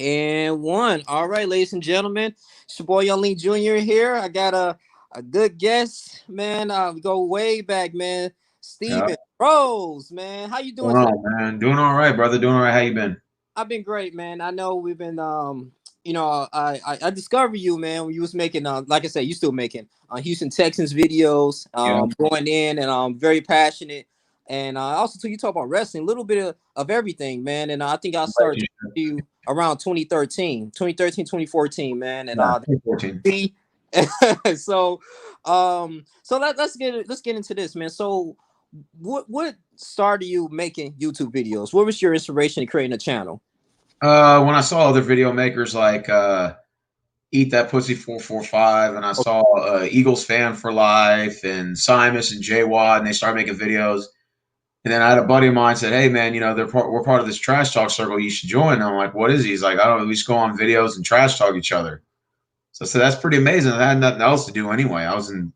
And one. All right, ladies and gentlemen. It's your boy Young Lee Jr. here. I got a good guest, man. We go way back, man. Yeah. Steven Rose, man. How you doing Going today? on, man? Doing all right, brother. Doing all right. How you been? I've been great, man. I know we've been I discovered you, man, when you was making like I said, you still making Houston Texans videos, Yeah. going in and very passionate. And also too you talk about wrestling, a little bit of everything, man. And I think I started to you around 2013, man. And Yeah. 2014. see so let's get into this, man. So what started you making YouTube videos? What was your inspiration in creating a channel? When I saw other video makers like Eat That Pussy 445, and I saw Eagles Fan for Life and Simus and J Wad, and they started making videos. And then I had a buddy of mine said, "Hey, man, we're part of this trash talk circle. You should join." And I'm like, "What is he?" He's like, "I don't know. We just go on videos and trash talk each other." So I said, "That's pretty amazing." I had nothing else to do anyway. I was in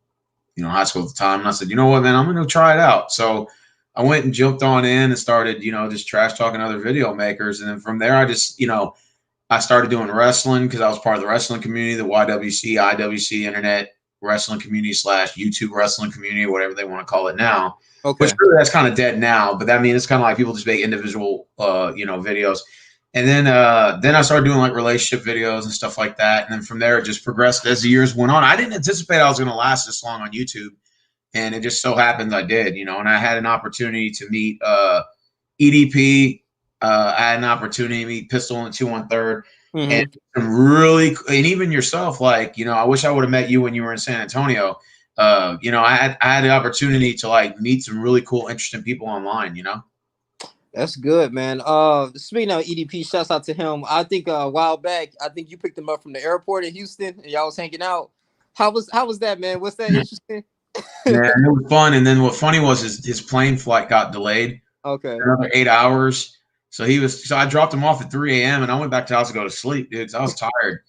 high school at the time. And I said, you know what, man, I'm going to try it out. So I went and jumped on in and started, just trash talking other video makers. And then from there, I just, I started doing wrestling because I was part of the wrestling community, the YWC, IWC, internet wrestling community / YouTube wrestling community, whatever they want to call it now. Which Okay. really that's kind of dead now. But I mean, it's kind of like people just make individual, videos. And then I started doing like relationship videos and stuff like that. And then from there, it just progressed as the years went on. I didn't anticipate I was going to last this long on YouTube, and it just so happens I did. And I had an opportunity to meet EDP. I had an opportunity to meet Pistol and 213, and Mm-hmm. and even yourself. Like, I wish I would have met you when you were in San Antonio. I had the opportunity to like meet some really cool, interesting people online. That's good, man. Speaking of EDP, shouts out to him. I think a while back, I think you picked him up from the airport in Houston, and y'all was hanging out. How was that, man? What's that interesting? Man, it was fun. And then what funny was his plane flight got delayed Okay. another 8 hours. So I dropped him off at 3 a.m. and I went back to the house to go to sleep, dude. 'Cause I was tired.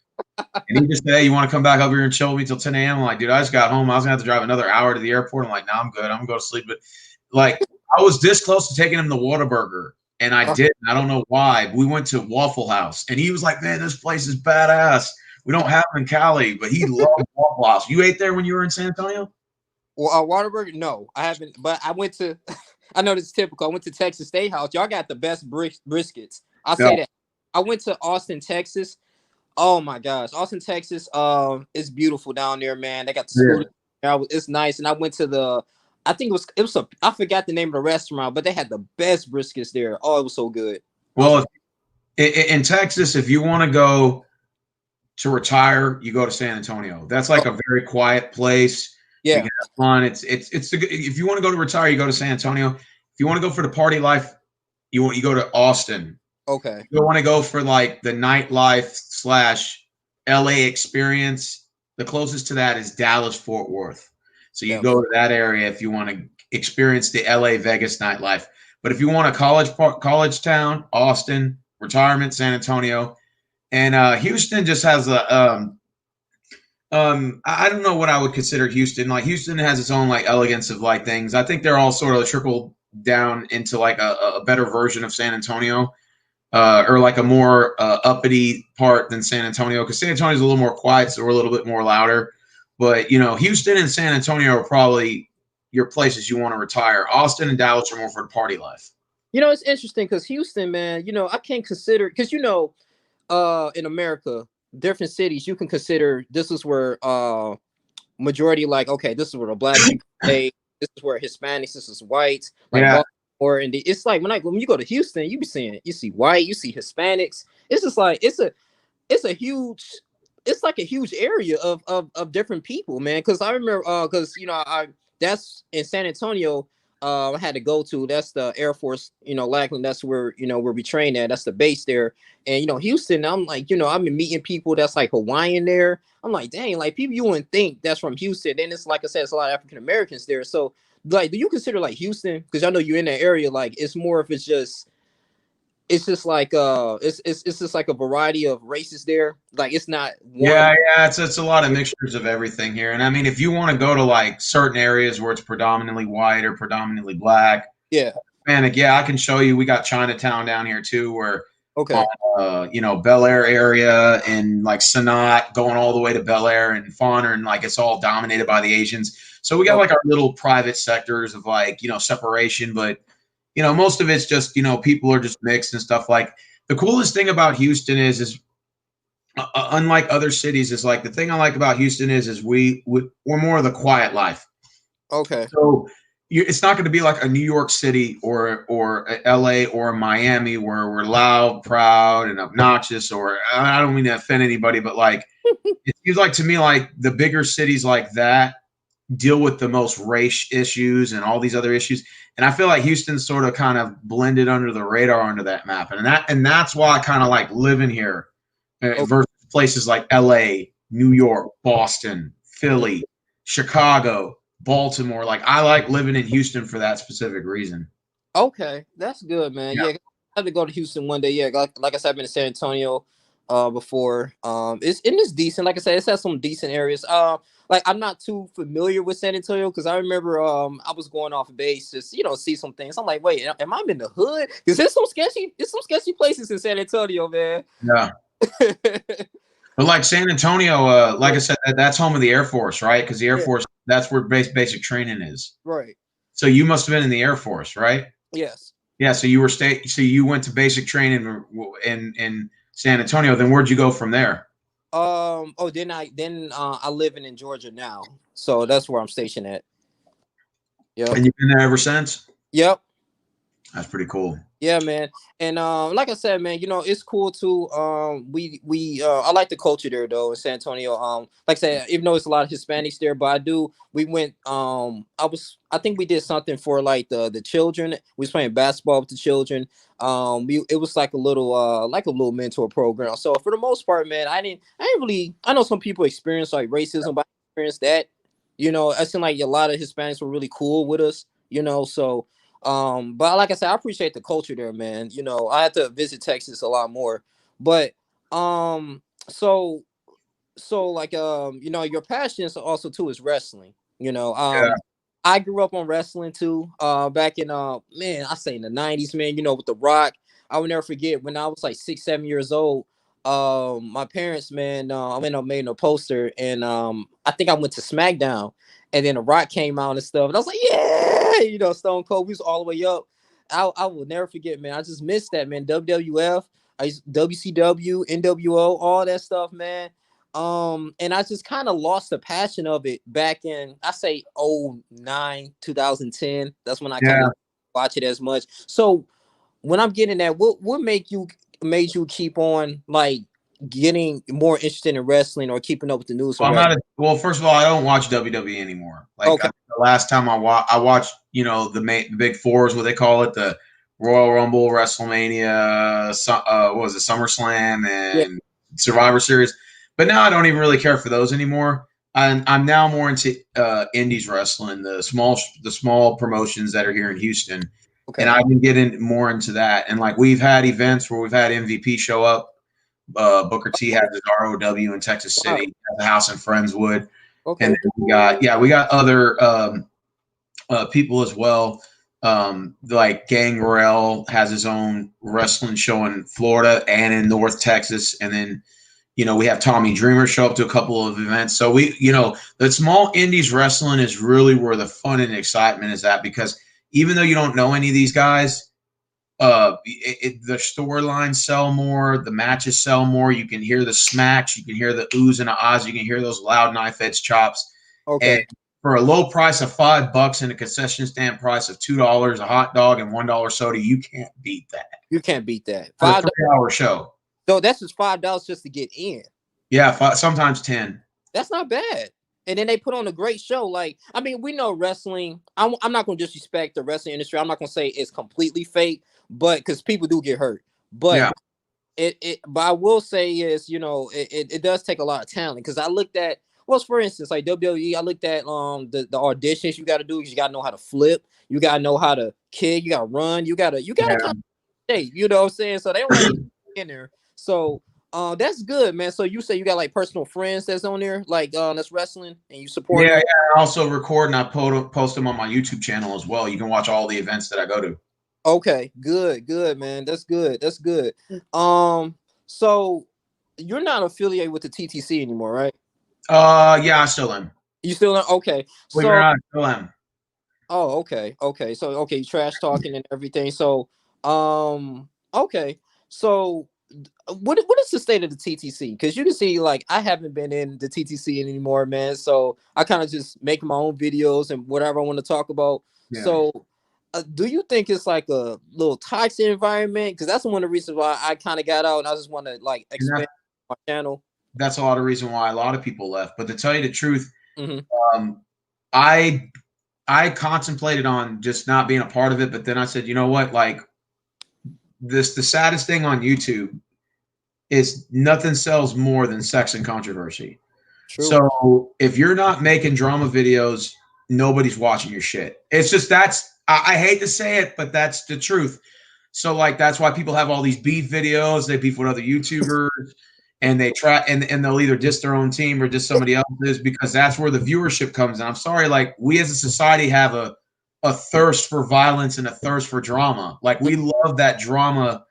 And he just said, "Hey, you want to come back up here and chill with me till 10 a.m.?" I'm like, dude, I just got home. I was gonna have to drive another hour to the airport. I'm like, nah, I'm good. I'm gonna go to sleep. But like, I was this close to taking him to Whataburger, and I didn't. I don't know why. We went to Waffle House, and he was like, "Man, this place is badass. We don't have them in Cali, but he loved Waffle House." You ate there when you were in San Antonio? Well, Waterburger, no, I haven't. But I went to. I know this is typical. I went to Texas State House. Y'all got the best briskets. I Yeah. say that. I went to Austin, Texas. Oh my gosh, Austin, Texas. It's beautiful down there, man. They got the Yeah. school. It's nice, and I went to the. I think it was a. I forgot the name of the restaurant, but they had the best briskets there. Oh, it was so good. I was Well, in Texas, if you want to go to retire, you go to San Antonio. That's oh, like a very quiet place. You yeah. can have fun. If you want to go to retire, you go to San Antonio. If you want to go for the party life, you go to Austin. Okay. You want to go for like the nightlife / LA experience. The closest to that is Dallas Fort Worth. So you Yeah. go to that area if you want to experience the LA Vegas nightlife. But if you want a college town, Austin, retirement, San Antonio, and Houston just has I don't know what I would consider Houston. Like Houston has its own like elegance of like things. I think they're all sort of trickled down into like a better version of San Antonio, or like a more uppity part than San Antonio, because San Antonio is a little more quiet, so we're a little bit more louder. But Houston and San Antonio are probably your places you want to retire. Austin and Dallas are more for the party life. It's interesting because Houston, man. I can't consider because in America, different cities you can consider this is where majority like okay, this is where the black people stay. This is where Hispanics. This is whites. Like Yeah, Baltimore, and it's like when you go to Houston, you see white, you see Hispanics. It's just like it's a huge. It's like a huge area of different people, man. Because I remember, because I that's in San Antonio. I had to go to that's the Air Force, Lackland. That's where we train at. That's the base there. And Houston. I'm like, I've been meeting people that's like Hawaiian there. I'm like, dang, like people you wouldn't think that's from Houston. Then it's like I said, it's a lot of African Americans there. So, like, do you consider like Houston? Because I know you're in that area. Like, it's more if it's just like it's just like a variety of races there. Like, it's not one. yeah. It's a lot of mixtures of everything here. And I mean, if you want to go to like certain areas where it's predominantly white or predominantly black, Yeah. Hispanic, yeah, I can show you. We got Chinatown down here too, where Okay. you know, Bel Air area and like Sanat going all the way to Bel Air and Fauner, and like it's all dominated by the Asians. So we got Oh, like our little private sectors of like, you know, separation, but you know, most of it's just, you know, people are just mixed and stuff. Like the coolest thing about Houston is unlike other cities, is like the thing I like about Houston is we're more of the quiet life. okay. So it's not going to be like a New York City or a LA or a Miami where we're loud, proud, and obnoxious. Or I don't mean to offend anybody, but like it seems like to me like the bigger cities like that deal with the most race issues and all these other issues. And I feel like Houston's sort of kind of blended under the radar under that map, and that's why I kind of like living here Okay. versus places like L.A., New York, Boston, Philly, Chicago, Baltimore. Like I like living in Houston for that specific reason. Okay, that's good, man. Yeah. Yeah, I have to go to Houston one day. Yeah, like I said, I've been to San Antonio before. It's decent. Like I said, it's has some decent areas. Like I'm not too familiar with San Antonio because I remember I was going off base just see some things. I'm like, wait, am I in the hood? Because there's some sketchy places in San Antonio, man. Yeah. But like San Antonio, like I said, that's home of the Air Force, right? Because the Air Yeah, Force, that's where basic training is. right. So you must have been in the Air Force, right? Yes. Yeah. So you went to basic training in San Antonio. Then where'd you go from there? Oh, I living in Georgia now, so that's where I'm stationed at. Yep. And you've been there ever since? Yep. That's pretty cool. Yeah, man. And like I said, man, it's cool too. We I like the culture there though in San Antonio. Like I said, even though it's a lot of Hispanics there, but we went I think we did something for like the children. We was playing basketball with the children. It was like a little mentor program. So for the most part, man, I didn't really I know some people experience like racism, but I experienced that. I seem like a lot of Hispanics were really cool with us, so but like I said, I appreciate the culture there, man. I had to visit Texas a lot more. But um so like your passion is also too is wrestling. Yeah. I grew up on wrestling too. Back in man, I say in the 90s, man, with The Rock. I will never forget when I was like 6, 7 years old. My parents, man, I went up made a poster and I think I went to SmackDown and then The Rock came out and stuff. And I was like, yeah, Stone Cold, we was all the way up. I will never forget, man. I just missed that, man. WWF, WCW, NWO, all that stuff, man. And I just kind of lost the passion of it back in I say 09, 2010. That's when I kind Yeah. of watch it as much. So when I'm getting that, what made you keep on like getting more interested in wrestling or keeping up with the news for Well, wrestling? well, first of all, I don't watch WWE anymore. Like Okay. the last time I watched, the big four is what they call it, the Royal Rumble, WrestleMania, what was it, SummerSlam, Yeah. and Survivor Series. But now I don't even really care for those anymore. I'm now more into indies wrestling, the small promotions that are here in Houston, and Okay. I've been getting more into that. And like we've had events where we've had MVP show up. Booker T has his ROW in Texas Wow. City, has a house in Friendswood, and Okay. then we got other people as well. Like Gangrel has his own wrestling show in Florida and in North Texas, and then we have Tommy Dreamer show up to a couple of events. So the small indies wrestling is really where the fun and excitement is at, because even though you don't know any of these guys, the storylines sell more, the matches sell more. You can hear the smacks, you can hear the oohs and the ahs, you can hear those loud knife edge chops. And Okay. for a low price of $5 and a concession stand price of $2, a hot dog and $1 soda, you can't beat that You can't beat that. for a $5. 3-hour show. So that's just $5 just to get in. Yeah, sometimes 10. That's not bad. And then they put on a great show. Like, I mean, we know wrestling. I'm not going to disrespect the wrestling industry. I'm not going to say it's completely fake, but because people do get hurt. But Yeah, but I will say is, it does take a lot of talent. Because I looked at, well, for instance, like WWE, I looked at the auditions you got to do. You got to know how to flip. You got to know how to kick. You got to run. You got to yeah. kind of stay. You know what I'm saying? So they don't let you in there. So that's good, man. So you say you got like personal friends that's on there, like that's wrestling, and you support Yeah, them. yeah. I also record and I post them on my YouTube channel as well. You can watch all the events that I go to. Okay, good, man. That's good. That's good. So you're not affiliated with the TTC anymore, right? Yeah, I still am. You still not? Okay. Believe it or So, not, I still am. oh, okay. So, okay, trash talking and everything. So, okay. So, what is the state of the TTC? Because you can see, like, I haven't been in the TTC anymore, man. So I kind of just make my own videos and whatever I want to talk about. Yeah. So, do you think it's like a little toxic environment? Because that's one of the reasons why I kind of got out, and I just want to like And expand my channel. that's a lot of reason why a lot of people left. But to tell you the truth, Hmm. um, I I contemplated on just not being a part of it, but then I said, you know what? Like the saddest thing on YouTube is nothing sells more than sex and controversy. True. So if you're not making drama videos, nobody's watching your shit. It's just I hate to say it, but that's the truth. So like that's why people have all these beef videos. They beef with other YouTubers, and they try and they'll either diss their own team or diss somebody else's because that's where the viewership comes in. I'm sorry, like we as a society have a thirst for violence and a thirst for drama. Like we love that drama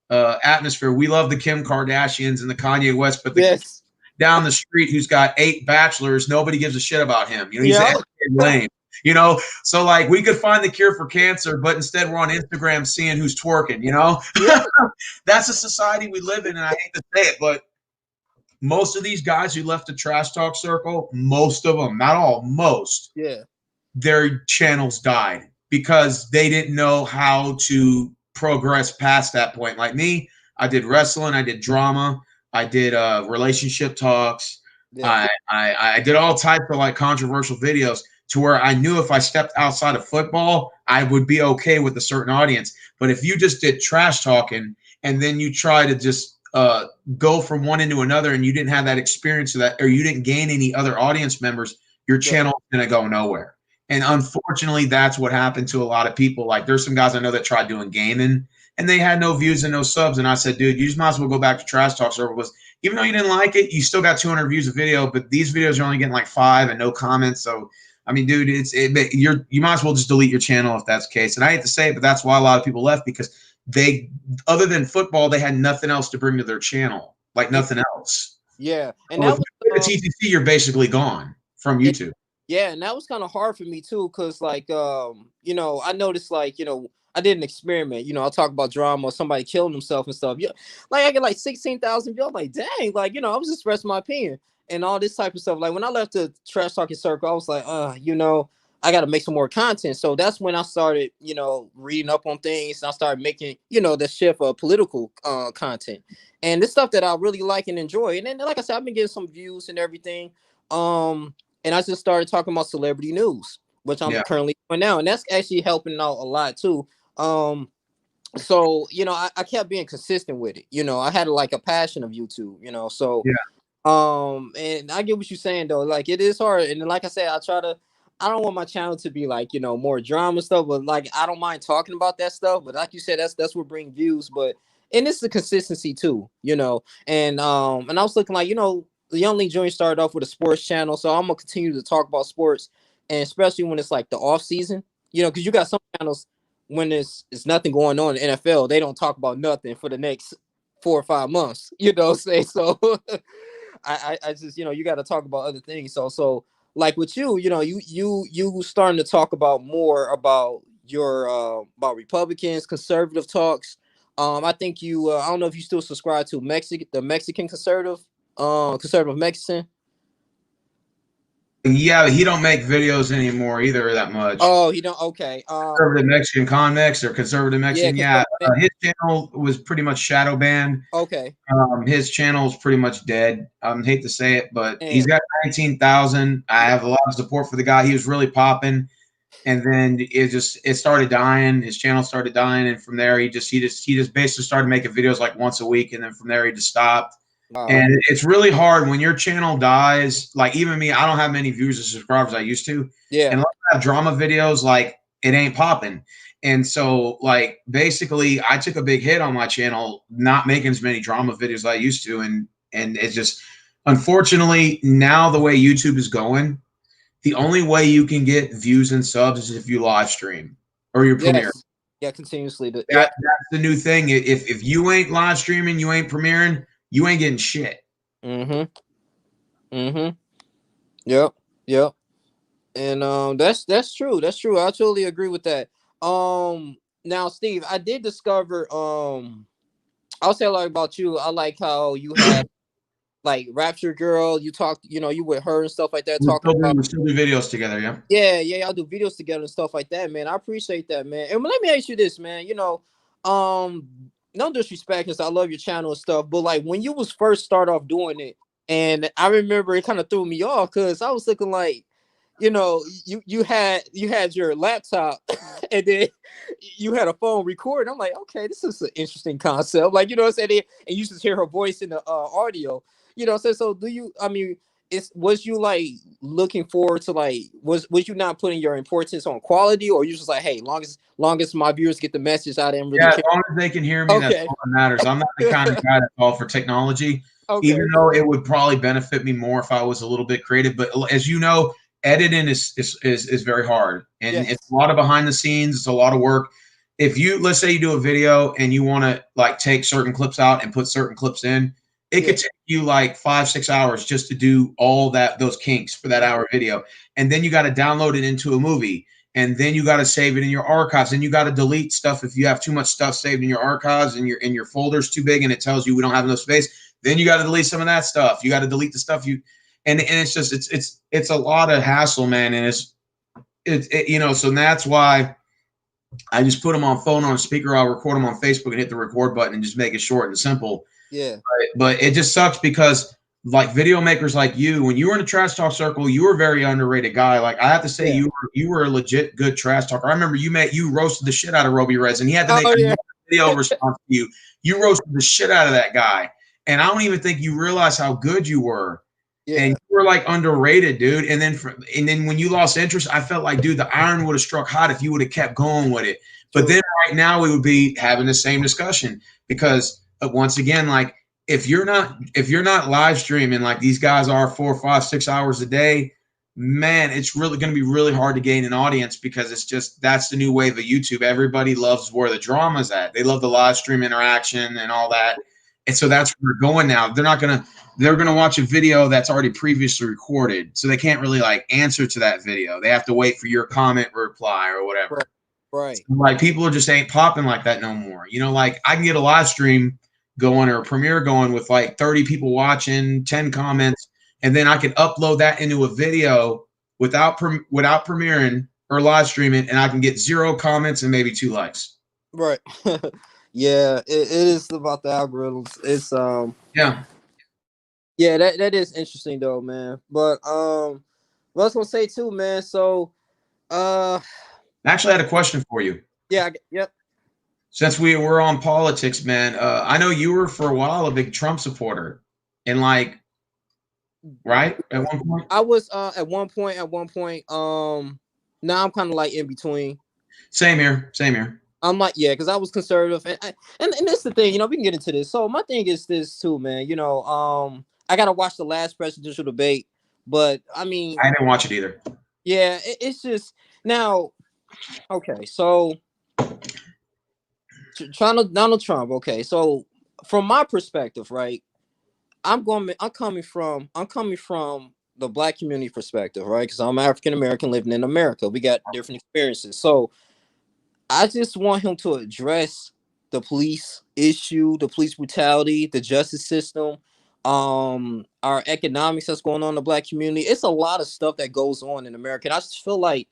atmosphere. We love the Kim Kardashians and the Kanye West, but the Yes. down the street who's got 8 bachelors, nobody gives a shit about him. You know, he's Yeah. an lame. You know, so like we could find the cure for cancer, but instead we're on Instagram seeing who's twerking. You know, Yeah. that's a society we live in, and I hate to say it, but most of these guys who left the trash talk circle, most of them, not all, most, Yeah. their channels died because they didn't know how to progress past that point. Like me, I did wrestling, I did drama, I did relationship talks, Yeah. I did all types of like controversial videos to where I knew if I stepped outside of football, I would be okay with a certain audience. But if you just did trash talking and then you try to just go from one into another and you didn't have that experience of that, or you didn't gain any other audience members, your Yeah. channel is going to go nowhere. And unfortunately, that's what happened to a lot of people. Like there's some guys I know that tried doing gaming and they had no views and no subs. And I said, dude, you just might as well go back to Trash Talk Server because even though you didn't like it, you still got 200 views a video, but these videos are only getting like 5 and no comments. So, I mean, dude, you might as well just delete your channel if that's the case. And I hate to say it, but that's why a lot of people left because they, other than football, they had nothing else to bring to their channel, like nothing else. Yeah. And So that if was you quit the TTC, you're basically gone from YouTube. yeah, and that was kind of hard for me too, cause like you know, I noticed like, you know, I did an experiment. You know, I'll talk about drama, somebody killing himself and stuff. Yeah, like I get like 16,000 views. I'm like, dang, like, you know, I was just expressing my opinion and all this type of stuff. Like when I left the trash talking circle, I was like, you know, I gotta make some more content. So that's when I started, you know, reading up on things and I started making, you know, the shift of political content. And this stuff that I really like and enjoy. And then like I said, I've been getting some views and everything. And I just started talking about celebrity news, which I'm Yeah. currently doing now, and that's actually helping out a lot too. Um, so you know, I kept being consistent with it. You know, I had like a passion of YouTube. You know, so Yeah. and I get what you're saying though. Like it is hard, and like I said, I try to. I don't want my channel to be like, you know, more drama stuff, but like I don't mind talking about that stuff. But like you said, that's what bring views. But and it's the consistency too, you know. And I was looking like, you know, the Young League Junior started off with a sports channel, so I'm gonna continue to talk about sports, and especially when it's like the off season, you know, because you got some channels when it's nothing going on in the NFL, they don't talk about nothing for the next 4 or 5 months, you know. Say so. I just, you know, you got to talk about other things. So like with you know, you starting to talk about more about your about Republicans, conservative talks. I think you I don't know if you still subscribe to the Mexican conservative Mexican. Yeah, he don't make videos anymore either that much. Oh, he don't. Okay. Conservative Mexican Convex or conservative Yeah, Mexican, yeah. conservative. His channel was pretty much shadow banned. Okay. His channel is pretty much dead. Hate to say it, but he's Damn. got 19,000. I have a lot of support for the guy. He was really popping, and then it started dying. His channel started dying, and from there he just basically started making videos like once a week, and then from there he just stopped. Wow. And it's really hard when your channel dies. Like even me, I don't have many views or subscribers I used to, Yeah. and unless I have drama videos, like it ain't popping. And so, like, basically, I took a big hit on my channel, not making as many drama videos as I used to, and it's just, unfortunately, now the way YouTube is going, the only way you can get views and subs is if you live stream or your premiere. Yes. Yeah, continuously. Yeah. That's the new thing. If you ain't live streaming, you ain't premiering, you ain't getting shit. Mm-hmm. Mm-hmm. Yep. Yep. And that's true. That's true. I totally agree with that. Now Steve, I did discover I'll say a lot about you. I like how you have like Rapture Girl, you talk, you with her and stuff like that, talking about We still do videos together, yeah. yeah, y'all do videos together and stuff like that, man. I appreciate that, man. And let me ask you this, man. Um, no disrespect, because I love your channel and stuff, but like when you was first start off doing it, and I remember it kind of threw me off because I was looking like, you had your laptop, and then you had a phone recording. I'm like, okay, this is an interesting concept. Like, what I'm saying? And you just hear her voice in the audio. What I'm saying? So do you? I mean, was you like looking forward to like was you not putting your importance on quality, or you just like, hey, long as my viewers get the message, I didn't really Yeah, as care. long as they can hear me, that's Okay. all that matters. I'm not the kind of guy that's all for technology, even Okay. though it would probably benefit me more if I was a little bit creative. But as you know, editing is very hard, and it's Yes. a lot of behind the scenes. It's a lot of work. If let's say you do a video and you want to like take certain clips out and put certain clips in, it Yeah. could take you like 5-6 hours just to do all those kinks for that hour video, and then you got to download it into a movie, and then you got to save it in your archives, and you got to delete stuff if you have too much stuff saved in your archives and your folder's too big and it tells you we don't have enough space. Then you got to delete some of that stuff. You got to delete the stuff and it's just it's a lot of hassle, man. And so that's why I just put them on phone on a speaker. I'll record them on Facebook and hit the record button and just make it short and simple. Yeah. But it just sucks because like video makers like you, when you were in a trash talk circle, you were a very underrated guy. Like I have to say, Yeah. you were a legit good trash talker. I remember you roasted the shit out of Roby Rez, and he had to make Oh a yeah. video response to you. You roasted the shit out of that guy, and I don't even think you realize how good you were. And Yeah. you were like underrated, dude. And then when you lost interest, I felt like, dude, the iron would have struck hot if you would have kept going with it. But True. then right now we would be having the same discussion because once again, like if you're not live streaming like these guys are 4, 5, 6 hours a day, man, it's really going to be really hard to gain an audience because it's just that's the new wave of YouTube. Everybody loves where the drama's at. They love the live stream interaction and all that. And so that's where they're going now. They're gonna watch a video that's already previously recorded. So they can't really like answer to that video. They have to wait for your comment reply or whatever. Right. Right. Like people just ain't popping like that no more. Like I can get a live stream going or a premiere going with like 30 people watching, 10 comments, and then I can upload that into a video without premiering or live streaming, and I can get 0 comments and maybe 2 likes. Right. Yeah, it is about the algorithms. It's Yeah. yeah, that is interesting though, man. But what I was gonna say too, man. So I Actually, I had a question for you. yeah, yep. Since we were on politics, man, I know you were for a while a big Trump supporter, and like, right at one point. I was at one point. Now I'm kind of like in between. Same here. Same here. I'm like, yeah, because I was conservative, and that's the thing, we can get into this. So my thing is this too, man. I gotta watch the last presidential debate, but I mean, I didn't watch it either. yeah, it's just now. Okay, so Donald Trump. Okay, so from my perspective, right? I'm coming from the Black community perspective, right? Because I'm African American living in America. We got different experiences, so I just want him to address the police issue, the police brutality, the justice system, our economics that's going on in the Black community. It's a lot of stuff that goes on in America. And I just feel like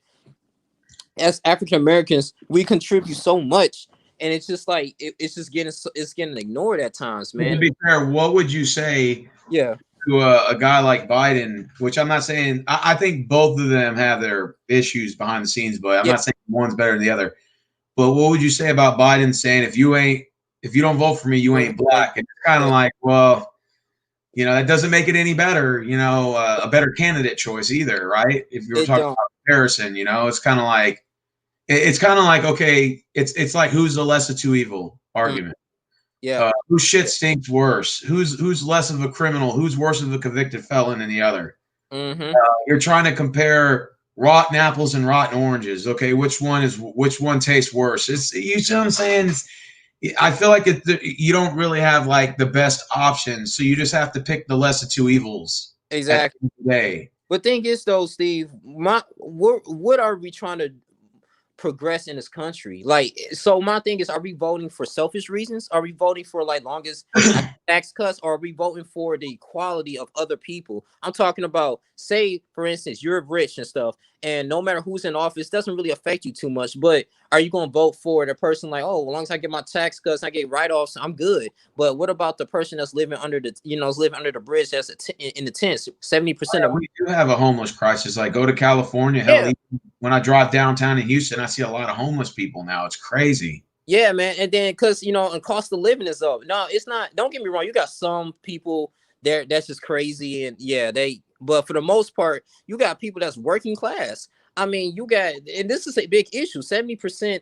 as African Americans, we contribute so much, and it's just like it's just getting ignored at times, But to man. be fair, what would you say Yeah, to a guy like Biden? Which I'm not saying. I think both of them have their issues behind the scenes, but I'm yeah, not saying one's better than the other. But what would you say about Biden saying if you don't vote for me, you ain't black? And it's kind of like, well, that doesn't make it any better. A better candidate choice either, right? If you were it talking don't. about comparison, it's kind of like okay, it's like who's the less of two evil argument. Yeah, Whose shit stinks worse? Who's less of a criminal? Who's worse of a convicted felon than the other? mm-hmm. You're trying to compare rotten apples and rotten oranges. Okay, which one tastes worse? It's, you see what I'm saying? I feel like you don't really have like the best options, so you just have to pick the less of two evils at Exactly. the end of the day. But thing is though, Steve, what are we trying to progress in this country? Like, so my thing is, are we voting for selfish reasons? Are we voting for like longest tax cuts, or are we voting for the equality of other people? I'm talking about, say, for instance, you're rich and stuff, and no matter who's in office, doesn't really affect you too much. But are you going to vote for the person like, oh, as long as I get my tax cuts, I get write-offs, I'm good? But what about the person that's living under the, living under the bridge, that's in the tents? 70% of, We do have a homeless crisis. Like, go to California. Hell, yeah. even when I drive downtown in Houston, I see a lot of homeless people now. It's crazy. Yeah, man. And then because and cost of living is up. No, it's not. Don't get me wrong. You got some people there that's just crazy, and yeah, but for the most part, you got people that's working class. I mean, you got, and this is a big issue. 70%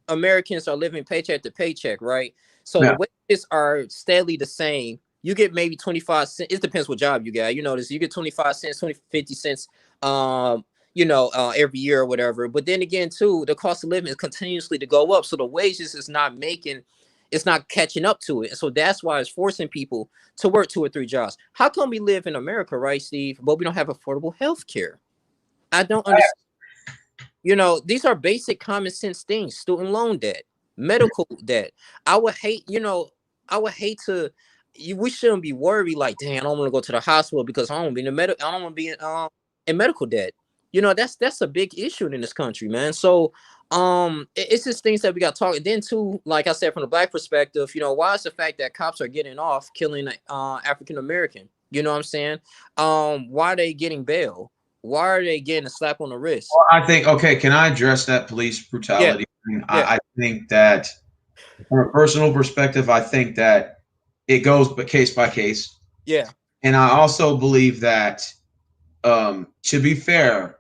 Americans are living paycheck to paycheck, right? So the Yeah. wages are steadily the same. You get maybe 25 cents. It depends what job you got. You notice you get 25 cents, 50 cents. Every year or whatever. But then again, too, the cost of living is continuously to go up. So the wages is not it's not catching up to it. And so that's why it's forcing people to work 2 or 3 jobs. How come we live in America, right, Steve, but we don't have affordable health care? I don't understand. These are basic common sense things. Student loan debt, medical debt. I would hate, to. We shouldn't be worried like, dang, I don't want to go to the hospital because I don't want to be I don't want to be in medical debt. That's a big issue in this country, man. So it's just things that we got talking. Then too, like I said, from the black perspective, why is the fact that cops are getting off killing African American? You know what I'm saying? Why are they getting bail? Why are they getting a slap on the wrist? Well, I think, okay, can I address that police Yeah, brutality thing? yeah, I think that from a personal perspective, I think that it goes case by case. yeah. And I also believe that, to be fair,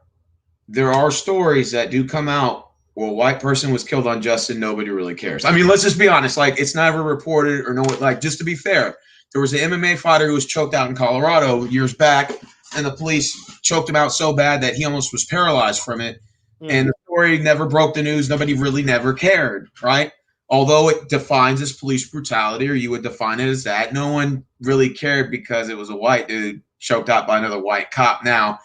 there are stories that do come out where a white person was killed unjust and nobody really cares. I mean, let's just be honest. Like, it's never reported or no. Like, just to be fair, there was an MMA fighter who was choked out in Colorado years back, and the police choked him out so bad that he almost was paralyzed from it. And the story never broke the news. Nobody really never cared, right? Although it defines as police brutality, or you would define it as that, no one really cared because it was a white dude choked out by another white cop. Now,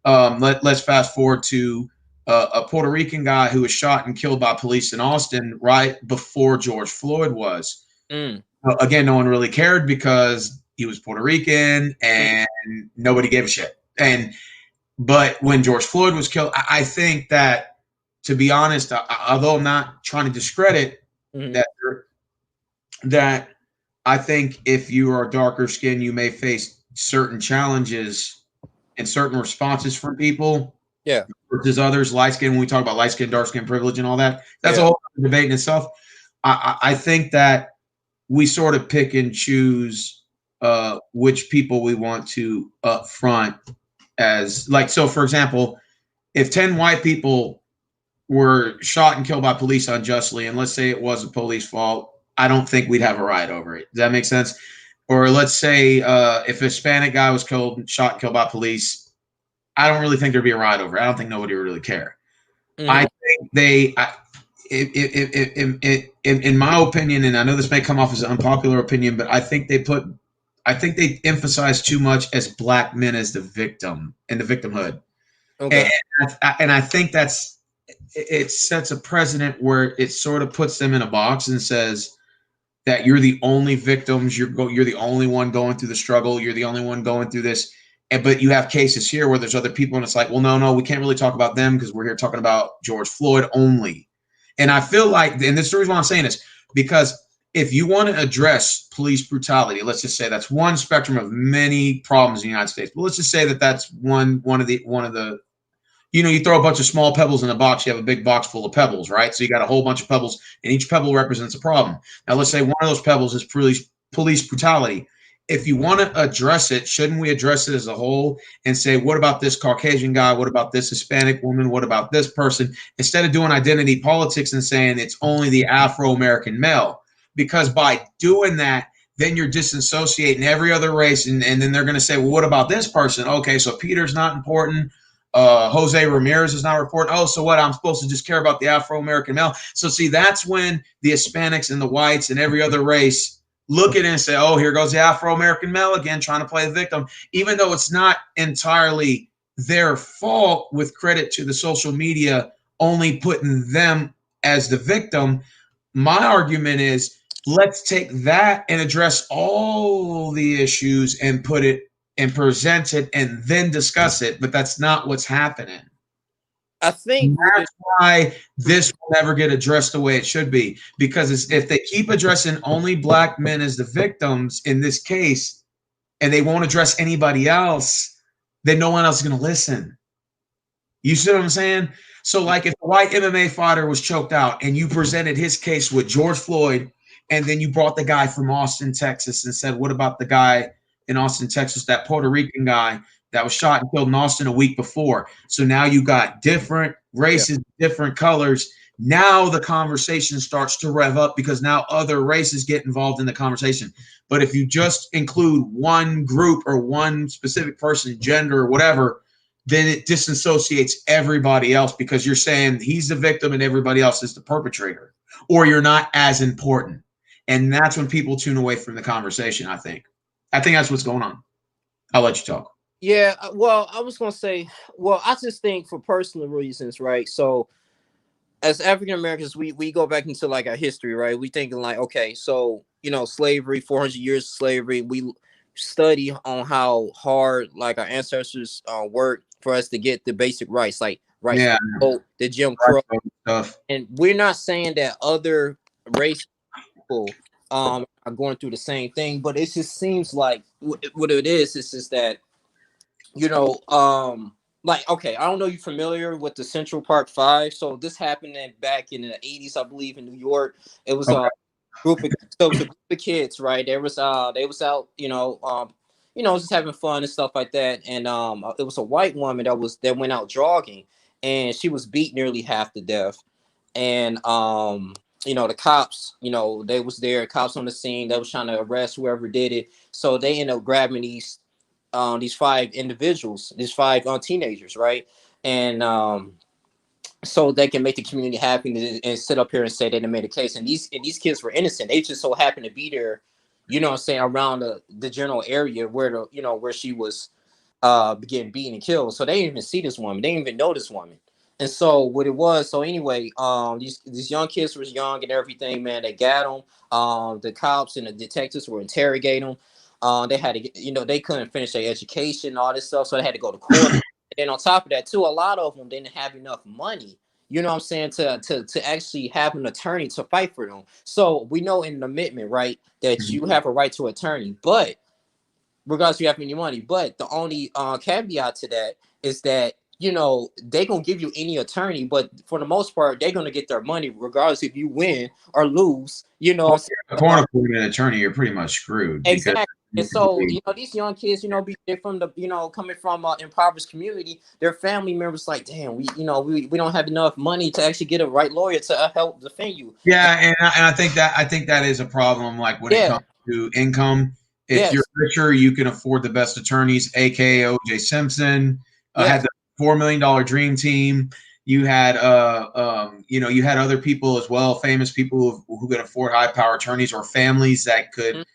let's fast forward to a Puerto Rican guy who was shot and killed by police in Austin right before George Floyd was. Again, no one really cared because he was Puerto Rican and nobody gave a shit. But when George Floyd was killed, I think that, to be honest, although I'm not trying to discredit that I think if you are darker skinned, you may face certain challenges and certain responses from people. Yeah. Versus others, light skin. When we talk about light skin, dark skin privilege, and all that, that's a whole debate in itself. I think that we sort of pick and choose which people we want to up front as, like, so for example, if 10 white people were shot and killed by police unjustly, and let's say it was a police fault, I don't think we'd have a riot over it. Does that make sense? Or let's say if a Hispanic guy was shot and killed by police, I don't really think there'd be a riot over it. I don't think nobody would really care. I think in my opinion, and I know this may come off as an unpopular opinion, but I think they emphasize too much as black men as the victim and the victimhood. Okay. And I think it sets a precedent where it sort of puts them in a box and says that you're the only victims, you're the only one going through the struggle, you're the only one going through this. But you have cases here where there's other people, and it's like, well, no, we can't really talk about them because we're here talking about George Floyd only. And I feel like, and this is the reason why I'm saying this, because if you want to address police brutality, let's just say that's one spectrum of many problems in the United States. But let's just say that that's one of the you throw a bunch of small pebbles in a box, you have a big box full of pebbles, right? So you got a whole bunch of pebbles, and each pebble represents a problem. Now, let's say one of those pebbles is police brutality. If you want to address it, shouldn't we address it as a whole and say, what about this Caucasian guy? What about this Hispanic woman? What about this person? Instead of doing identity politics and saying it's only the Afro-American male. Because by doing that, then you're disassociating every other race. And then they're going to say, well, what about this person? Okay, so Peter's not important. Jose Ramirez is not reporting. Oh, so what? I'm supposed to just care about the Afro-American male. So see, that's when the Hispanics and the whites and every other race look at it and say, oh, here goes the Afro-American male again, trying to play the victim, even though it's not entirely their fault, with credit to the social media only putting them as the victim. My argument is, let's take that and address all the issues and put it and present it and then discuss it. But that's not what's happening. I think that's why this will never get addressed the way it should be. Because if they keep addressing only black men as the victims in this case, and they won't address anybody else, then no one else is going to listen. You see what I'm saying? So, like, if a white MMA fighter was choked out and you presented his case with George Floyd, and then you brought the guy from Austin, Texas, and said, what about the guy in Austin, Texas, that Puerto Rican guy that was shot and killed in Austin a week before? So now you got different races, different colors. Now the conversation starts to rev up because now other races get involved in the conversation. But if you just include one group or one specific person, gender or whatever, then it disassociates everybody else, because you're saying he's the victim and everybody else is the perpetrator, or you're not as important. And that's when people tune away from the conversation, I think. I think that's what's going on. I'll let you talk. Yeah, well, I was going to say, well, I just think for personal reasons, right? So as African Americans, we go back into like our history, right? We thinking like, okay, so, you know, slavery, 400 years of slavery, we study on how hard like our ancestors worked for us to get the basic rights, like rights to vote, the Jim Crow stuff. And we're not saying that other race people are going through the same thing, but it just seems like what it is. It's just that, you know, like, okay, I don't know, you familiar with the Central Park Five? So this happened back in the 80s, I believe, in New York. It was a group of kids, right? They was out, you know, just having fun and stuff like that. And it was a white woman that went out jogging, and she was beat nearly half to death. And you know, the cops, you know, they was there, cops on the scene, they was trying to arrest whoever did it. So they ended up grabbing these 5 individuals, these 5 teenagers, right? And so they can make the community happy and sit up here and say they didn't make a case. And these kids were innocent. They just so happened to be there, you know what I'm saying, around the general area where where she was getting beaten and killed. So they didn't even see this woman. They didn't even know this woman. And so what it was, so anyway, these young kids was young and everything, man. They got them. The cops and the detectives were interrogating them. They had to, you know, they couldn't finish their education, all this stuff, so they had to go to court. And then on top of that, too, a lot of them didn't have enough money, you know what I'm saying, to actually have an attorney to fight for them. So we know in the amendment, right, that you have a right to attorney, but regardless if you have any money. But the only caveat to that is that, you know, they're going to give you any attorney, but for the most part, they're going to get their money regardless if you win or lose, you know. According to an attorney, you're pretty much screwed. Exactly. And so, you know, these young kids, you know, they're from the, you know, coming from an impoverished community, their family members like, damn, we don't have enough money to actually get a right lawyer to help defend you. Yeah, and I think that is a problem. Like when it comes to income, if you're richer, you can afford the best attorneys, aka O.J. Simpson. Had the $4 million dream team. You had you had other people as well, famous people who could afford high power attorneys, or families that could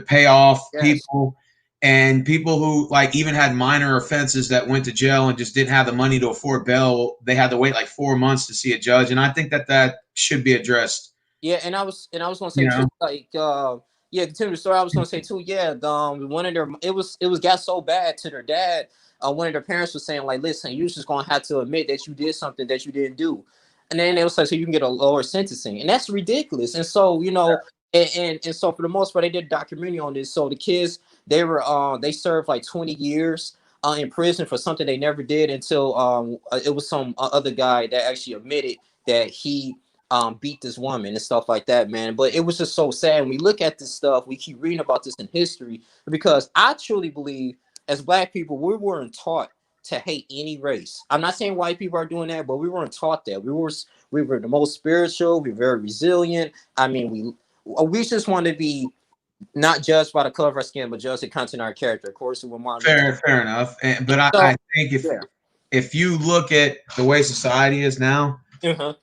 pay off people, and people who like even had minor offenses that went to jail and just didn't have the money to afford bail. They had to wait like 4 months to see a judge, and I think that should be addressed. Yeah, and I was gonna say too, like continue the story. I was gonna say too, one of their it was got so bad to their dad. One of their parents was saying like, listen, you're just gonna have to admit that you did something that you didn't do, and then it was like, so you can get a lower sentencing, and that's ridiculous. And so, you know, and so for the most part, they did a documentary on this. So the kids, they served like 20 years in prison for something they never did until it was some other guy that actually admitted that he beat this woman and stuff like that, man. But it was just so sad. When we look at this stuff, we keep reading about this in history, because I truly believe as Black people, we weren't taught to hate any race. I'm not saying white people are doing that, but we weren't taught that. We were the most spiritual. We're very resilient. I mean, we just want to be not judged by the color of our skin, but judged the content of our character. Of course, with Martin. Fair enough. But I think if if you look at the way society is now, Uh-huh.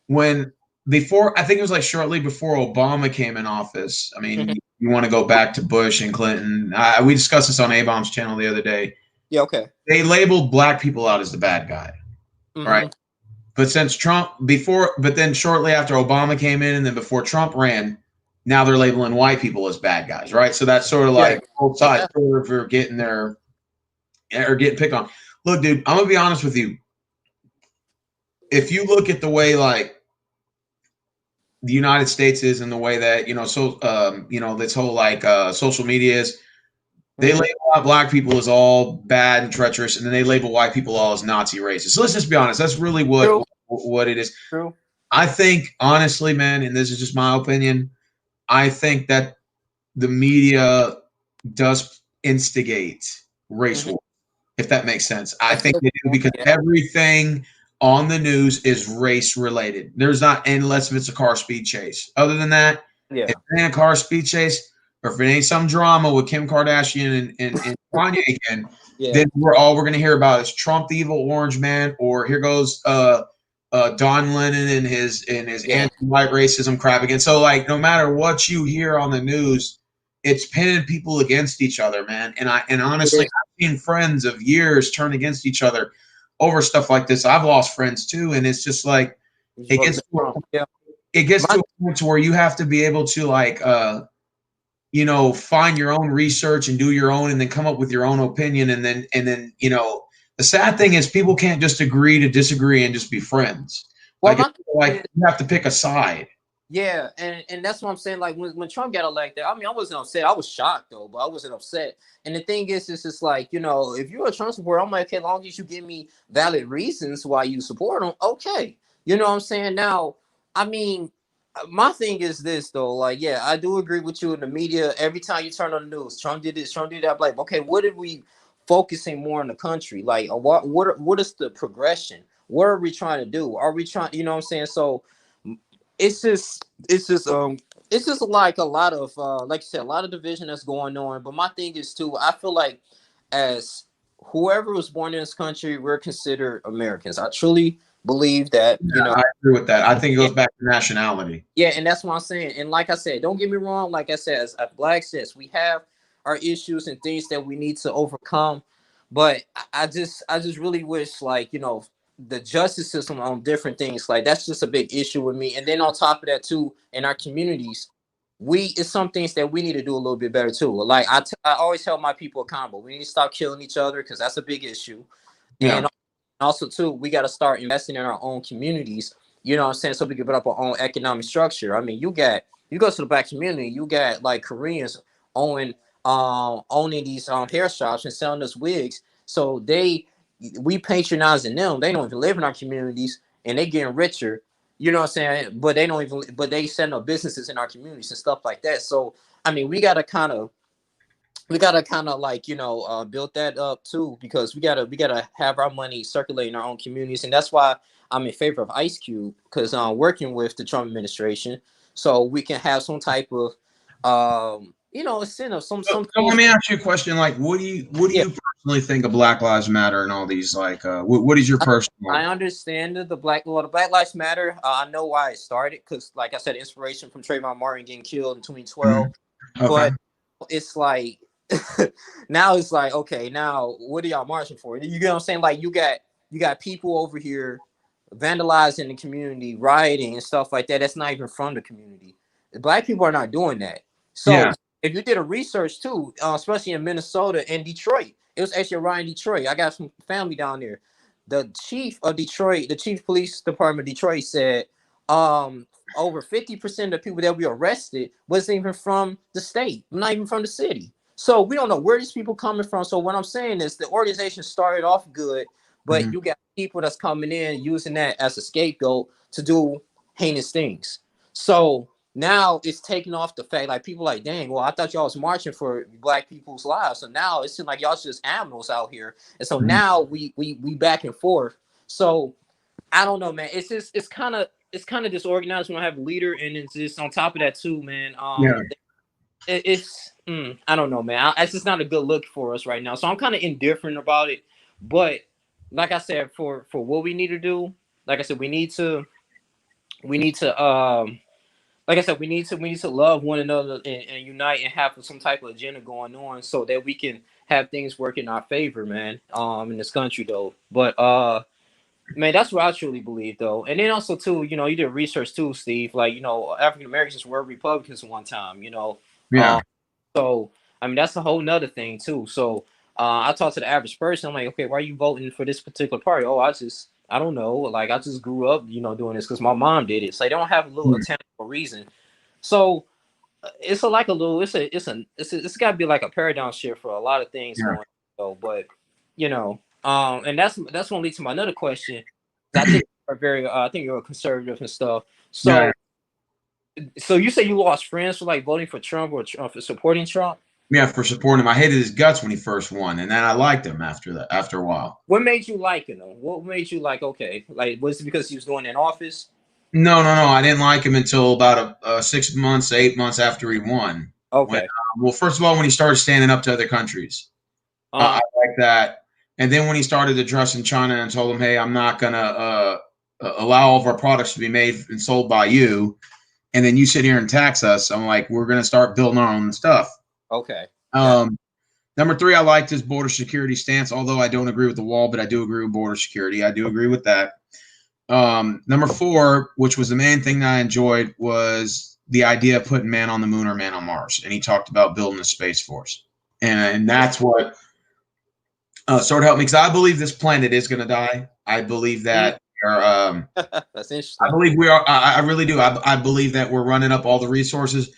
when before I think it was like shortly before Obama came in office. I mean, Mhm. you want to go back to Bush and Clinton. We discussed this on A-Bomb's channel the other day. Yeah, okay. They labeled black people out as the bad guy, right? Hmm. But since Trump but then shortly after Obama came in, and then before Trump ran, now they're labeling white people as bad guys, right? So that's sort of Yeah. like both sides sort of are getting picked on. Look, dude, I'm gonna be honest with you. If you look at the way like the United States is and the way that this whole like social media is, they Hmm. label out black people as all bad and treacherous, and then they label white people all as Nazi racist. So let's just be honest. That's really True. what it is. True. I think honestly, man, and this is just my opinion, I think that the media does instigate race Hmm. war, if that makes sense. I I think feel they do because yeah. everything on the news is race related. There's not, unless if it's a car speed chase. Other than that, if Yeah. it ain't a car speed chase, or if it ain't some drama with Kim Kardashian and Kanye again, Yeah. then we're gonna hear about is Trump the evil orange man, or here goes Don Lennon and his Yeah. anti-white racism crap again. So like, no matter what you hear on the news, it's pinning people against each other, man. And It honestly, is. I've seen friends of years turn against each other over stuff like this. I've lost friends too, and it's just like You just it voted gets to Trump. Yeah. it gets My to a point to where you have to be able to like find your own research and do your own, and then come up with your own opinion, and then the sad thing is people can't just agree to disagree and just be friends. well, Like my it's thing is, like you have to pick a side. yeah, and that's what I'm saying. Like when Trump got elected, I mean, I wasn't upset. I was shocked though, but I wasn't upset. And the thing is, it's just like, if you're a Trump supporter, I'm like, okay, as long as you give me valid reasons why you support him, okay. You know what I'm saying? Now, I mean, my thing is this though. Like, yeah, I do agree with you in the media. Every time you turn on the news, Trump did this, Trump did that. I'm like, okay, what are we focusing more in the country? Like, what is the progression? What are we trying to do? Are we trying? You know what I'm saying? So it's just like a lot of like you said, a lot of division that's going on. But my thing is too, I feel like as whoever was born in this country, we're considered Americans. I truly believe that, Yeah, I agree with that. I think it yeah, goes back to nationality. yeah, and that's what I'm saying. And like I said, don't get me wrong, like I said, as blacks, yes, we have our issues and things that we need to overcome. But I just really wish, like, the justice system on different things, like that's just a big issue with me. And then on top of that too, in our communities, it's some things that we need to do a little bit better too. Like I always tell my people accountable. We need to stop killing each other because that's a big issue. Yeah. And also too, we got to start investing in our own communities. You know what I'm saying? So we can build up our own economic structure. I mean, you go to the black community, you got like Koreans owning owning these hair shops and selling us wigs. So we patronizing them. They don't even live in our communities, and they getting richer. You know what I'm saying? But they don't even. But they set up businesses in our communities and stuff like that. So I mean, we gotta kind of like build that up too, because we gotta have our money circulate in our own communities. And that's why I'm in favor of Ice Cube, because working with the Trump administration, so we can have some type of incentive, some So let things. me ask you a question. Like, what do Yeah, you personally think of Black Lives Matter and all these? Like, what is your I personal? understand that the Black Lives Matter. I know why it started, because like I said, inspiration from Trayvon Martin getting killed in 2012. Mhm. Okay. But it's like now it's like, okay, now what are y'all marching for? You get what I'm saying? Like you got people over here vandalizing the community, rioting and stuff like that. That's not even from the community. The black people are not doing that. So Yeah. if you did a research too, especially in Minnesota and Detroit, it was actually around Detroit. I got some family down there. The chief of Detroit, the chief police department of Detroit said, over 50% of the people that we arrested wasn't even from the state, not even from the city. So we don't know where these people coming from. So what I'm saying is the organization started off good, but Mhm. you got people that's coming in using that as a scapegoat to do heinous things. So now it's taking off the fact, like people like, dang, well, I thought y'all was marching for black people's lives. So now it seems like y'all just animals out here. And so Mhm. now we back and forth. So I don't know, man. It's kind of disorganized. We don't have a leader, and it's just on top of that too, man. Yeah. I don't know, man. It's just not a good look for us right now. So I'm kind of indifferent about it. But like I said, for what we need to do, like I said, we need to like I said, we need to love one another and unite and have some type of agenda going on so that we can have things work in our favor, man. In this country though. But man, that's what I truly believe though. And then also too, you did research too, Steve. Like, African Americans were Republicans one time. Yeah. So I mean that's a whole nother thing too. So I talk to the average person, I'm like, okay, why are you voting for this particular party? Oh, I don't know. Like I just grew up, doing this because my mom did it. So they don't have a little Hmm. attainable reason. So it's a, like a little it's got to be like a paradigm shift for a lot of things Yeah. going on. So, but and that's gonna lead to my another question. I think you're very I think you're a conservative and stuff. Yeah. So you say you lost friends for like voting for Trump or for supporting Trump. Yeah, for supporting him. I hated his guts when he first won, and then I liked him after that. After a while. What made you like him? What made you like? Okay, like was it because he was going in office? No, no, no. I didn't like him until about 6 months, 8 months after he won. When, Okay. well, first of all, when he started standing up to other countries, I Uh like that. And then when he started addressing China and told them, "Hey, I'm not gonna allow all of our products to be made and sold by you," and then you sit here and tax us, I'm like, we're gonna start building our own stuff. okay. Got Um, Number three, I liked his border security stance, although I don't agree with the wall, but I do agree with border security. I do agree with that. Number four, which was the main thing that I enjoyed, was the idea of putting man on the moon or man on Mars. And he talked about building a space force. And that's what sort of helped me because I believe this planet is going to die. I believe Mm. that we are, That's I interesting. believe we are, I really do. I believe that we're running up all the resources.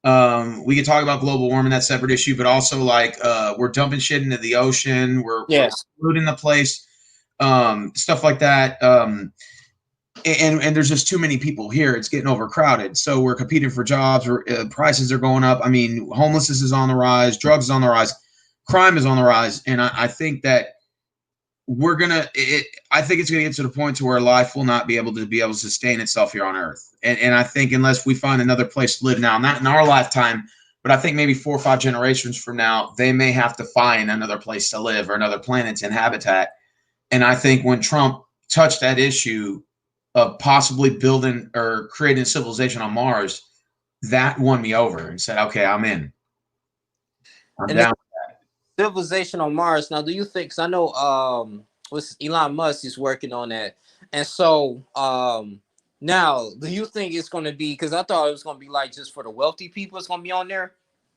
We can talk about global warming, that's a separate issue, but also like we're dumping shit into the ocean, we're Yes. polluting the place, stuff like that. And there's just too many people here. It's getting overcrowded. So we're competing for jobs. Prices are going up. I mean, homelessness is on the rise. Drugs is on the rise. Crime is on the rise. And I think that we're gonna. I think it's gonna get to the point to where life will not be able to sustain itself here on Earth. And I think unless we find another place to live now, not in our lifetime, but I think maybe 4 or 5 generations from now, they may have to find another place to live or another planet's habitat. And I think when Trump touched that issue of possibly building or creating a civilization on Mars, that won me over and said, okay, I'm in. I'm And down. civilization on Mars. Now, do you think? Because I know, what's Elon Musk is working on that, and so now, do you think it's going to be? Because I thought it was going to be like just for the wealthy people. It's going to be on there.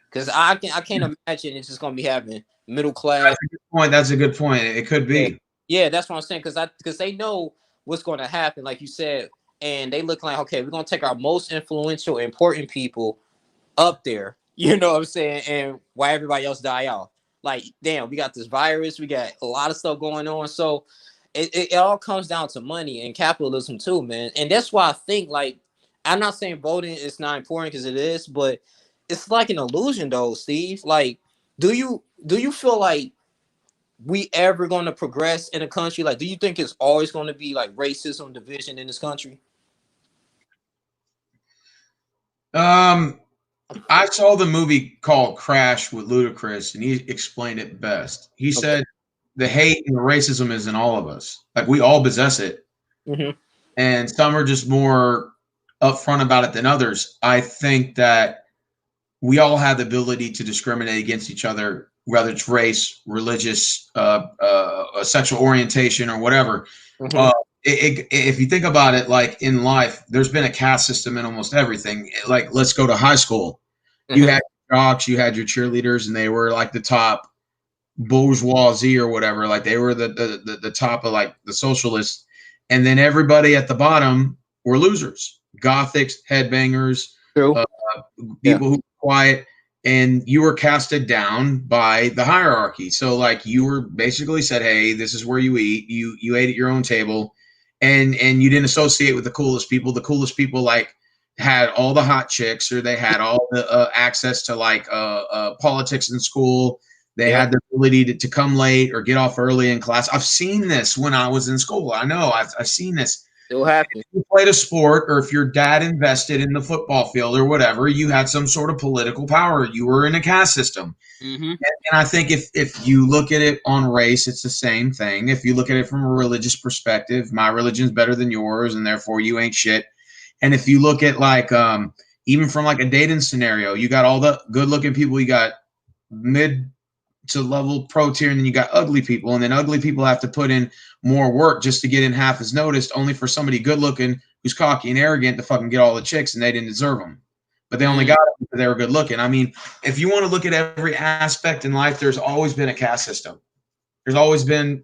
Because I can't imagine it's just going to be having middle class. That's a good point. That's a good point. It could Yeah, be. yeah, that's what I'm saying. Because they know what's going to happen, like you said, and they look like, okay, we're going to take our most influential, important people up there. You know what I'm saying? And why everybody else die off. Like, damn, we got this virus, we got a lot of stuff going on. So it all comes down to money and capitalism too, man. And that's why I think, like, I'm not saying voting is not important because it is, but it's like an illusion though, Steve. Like, do you feel like we ever gonna progress in a country? Like, do you think it's always gonna be like racism, division in this country? Um, I saw the movie called Crash with Ludacris, and he explained it best. He Okay. said the hate and the racism is in all of us. Like we all possess it, Hmm. and some are just more upfront about it than others. I think that we all have the ability to discriminate against each other, whether it's race, religious, sexual orientation, or whatever. Hmm. Uh, if you think about it, like in life, there's been a caste system in almost everything. Like, let's go to high school. You Hmm. had jocks, you had your cheerleaders, and they were like the top bourgeoisie or whatever. Like they were the top of like the socialists, and then everybody at the bottom were losers, gothics, headbangers, True. uh, Yeah. people who were quiet, and you were casted down by the hierarchy. So like you were basically said, hey, this is where you eat. You ate at your own table, and you didn't associate with the coolest people. The coolest people like had all the hot chicks, or they had all the access to like politics in school. They Yeah. had the ability to come late or get off early in class. I've seen this when I was in school. I know I've seen this. Still happen. You played a sport, or if your dad invested in the football field or whatever, you had some sort of political power. You were in a caste system. Mm-hmm. And I think if you look at it on race, it's the same thing. If you look at it from a religious perspective, my religion's better than yours, and therefore you ain't shit. And if you look at like even from like a dating scenario, you got all the good looking people, you got mid to level pro tier, and then you got ugly people, and then ugly people have to put in more work just to get in half as noticed, only for somebody good looking who's cocky and arrogant to fucking get all the chicks, and they didn't deserve them, but they only got it because they were good looking. I mean, if you want to look at every aspect in life, there's always been a caste system. There's always been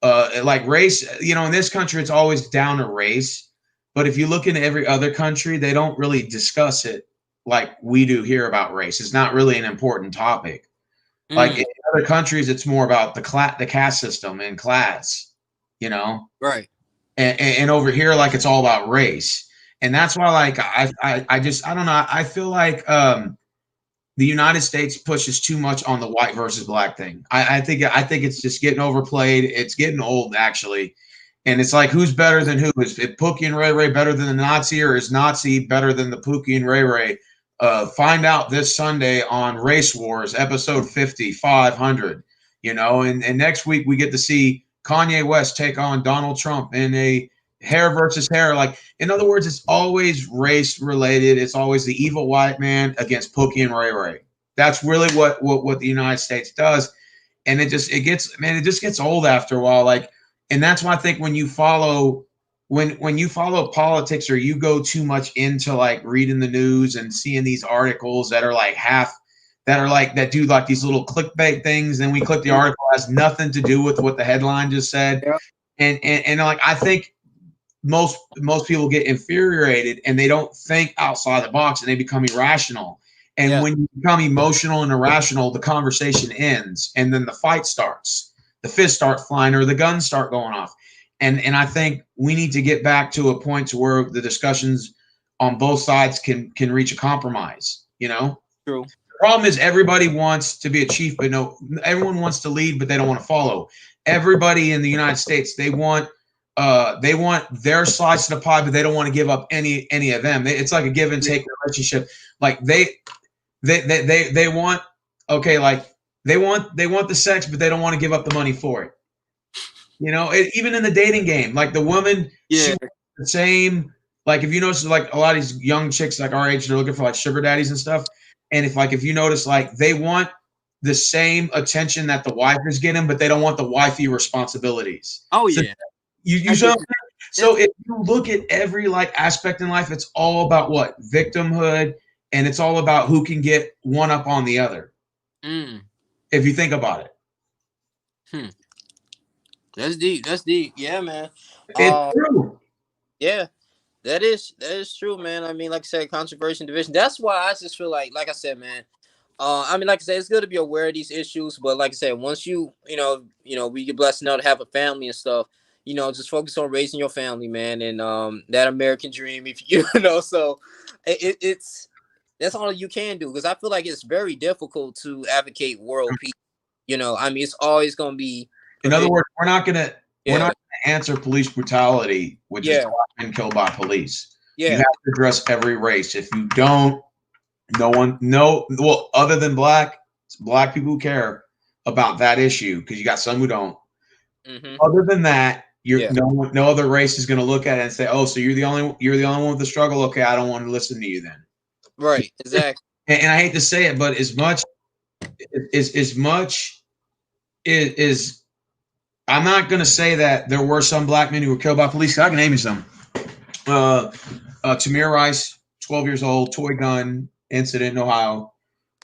like race. You know, in this country, it's always down to race. But if you look into every other country, they don't really discuss it like we do here about race. It's not really an important topic. Like in other countries, it's more about the caste system and class, you know? Right. And over here, like it's all about race. And that's why, like, I just, I don't know. I feel like the United States pushes too much on the white versus black thing. I think it's just getting overplayed. It's getting old, actually. And it's like, who's better than who? Is Pookie and Ray Ray better than the Nazi, or is Nazi better than the Pookie and Ray Ray? Find out this Sunday on Race Wars, episode 50, 500, you know, and next week we get to see Kanye West take on Donald Trump in a hair versus hair. Like, in other words, it's always race related. It's always the evil white man against Pookie and Ray Ray. That's really what the United States does. And it just gets old after a while. Like, and that's why I think when you follow politics, or you go too much into like reading the news and seeing these articles that are like that do like these little clickbait things, then we click the article, has nothing to do with what the headline just said. Yeah. And like, I think most people get infuriated and they don't think outside the box, and they become irrational. And when you become emotional and irrational, the conversation ends, and then the fight starts. The fists start flying, or the guns start going off. And I think we need to get back to a point to where the discussions on both sides can reach a compromise, you know? True. The problem is everybody wants to be a chief, but no, everyone wants to lead, but they don't want to follow. Everybody in the United States, they want their slice of the pie, but they don't want to give up any of them. It's like a give and take relationship. Like they want, okay, like they want the sex, but they don't want to give up the money for it. You know, even in the dating game, like the woman, she the same. Like, if you notice, like a lot of these young chicks like our age, they're looking for like sugar daddies and stuff. And if you notice, like they want the same attention that the wife is getting, but they don't want the wifey responsibilities. Oh so yeah. You so if you look at every like aspect in life, it's all about what? Victimhood, and it's all about who can get one up on the other. If you think about it. That's deep. That's deep. Yeah, man. It's true. Yeah, that is true, man. I mean, like I said, controversy and division. That's why I just feel like I said, man. I mean, like I said, it's good to be aware of these issues, but like I said, once you we get blessed enough to have a family and stuff, just focus on raising your family, man, and that American dream. If so it's that's all you can do, because I feel like it's very difficult to advocate world peace. I mean, it's always going to be. In other words, we're not going to answer police brutality with just being killed by police. You have to address every race. If you don't, well, other than black people who care about that issue, because you got some who don't. Other than that, no other race is going to look at it and say, "Oh, so you're the only one with the struggle. Okay, I don't want to listen to you then." Right. Exactly. And I hate to say it, but as much is I'm not going to say that there were some black men who were killed by police. I can name you some. Tamir Rice, 12 years old, toy gun incident in Ohio.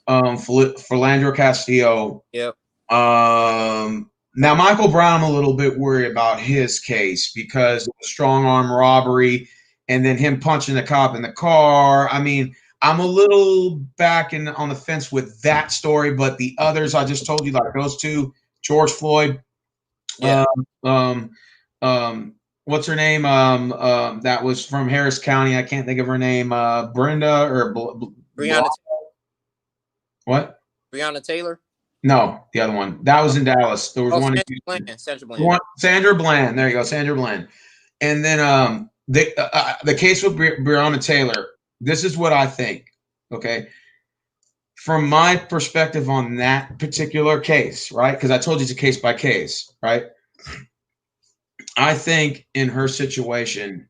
Philando Castillo. Yep. Now, Michael Brown, I'm a little bit worried about his case because of the strong arm robbery and then him punching the cop in the car. I mean, I'm a little back on the fence with that story, but the others I just told you, like those two, George Floyd. Yeah. What's her name? That was from Harris County. I can't think of her name. Brenda or Breonna. What? Breonna Taylor? No, the other one. That was in Dallas. There was one. Sandra Bland. Sandra Bland. There you go, Sandra Bland. And then the case with Breonna Taylor. This is what I think. Okay, from my perspective on that particular case, right? Because I told you it's a case by case, right? I think in her situation,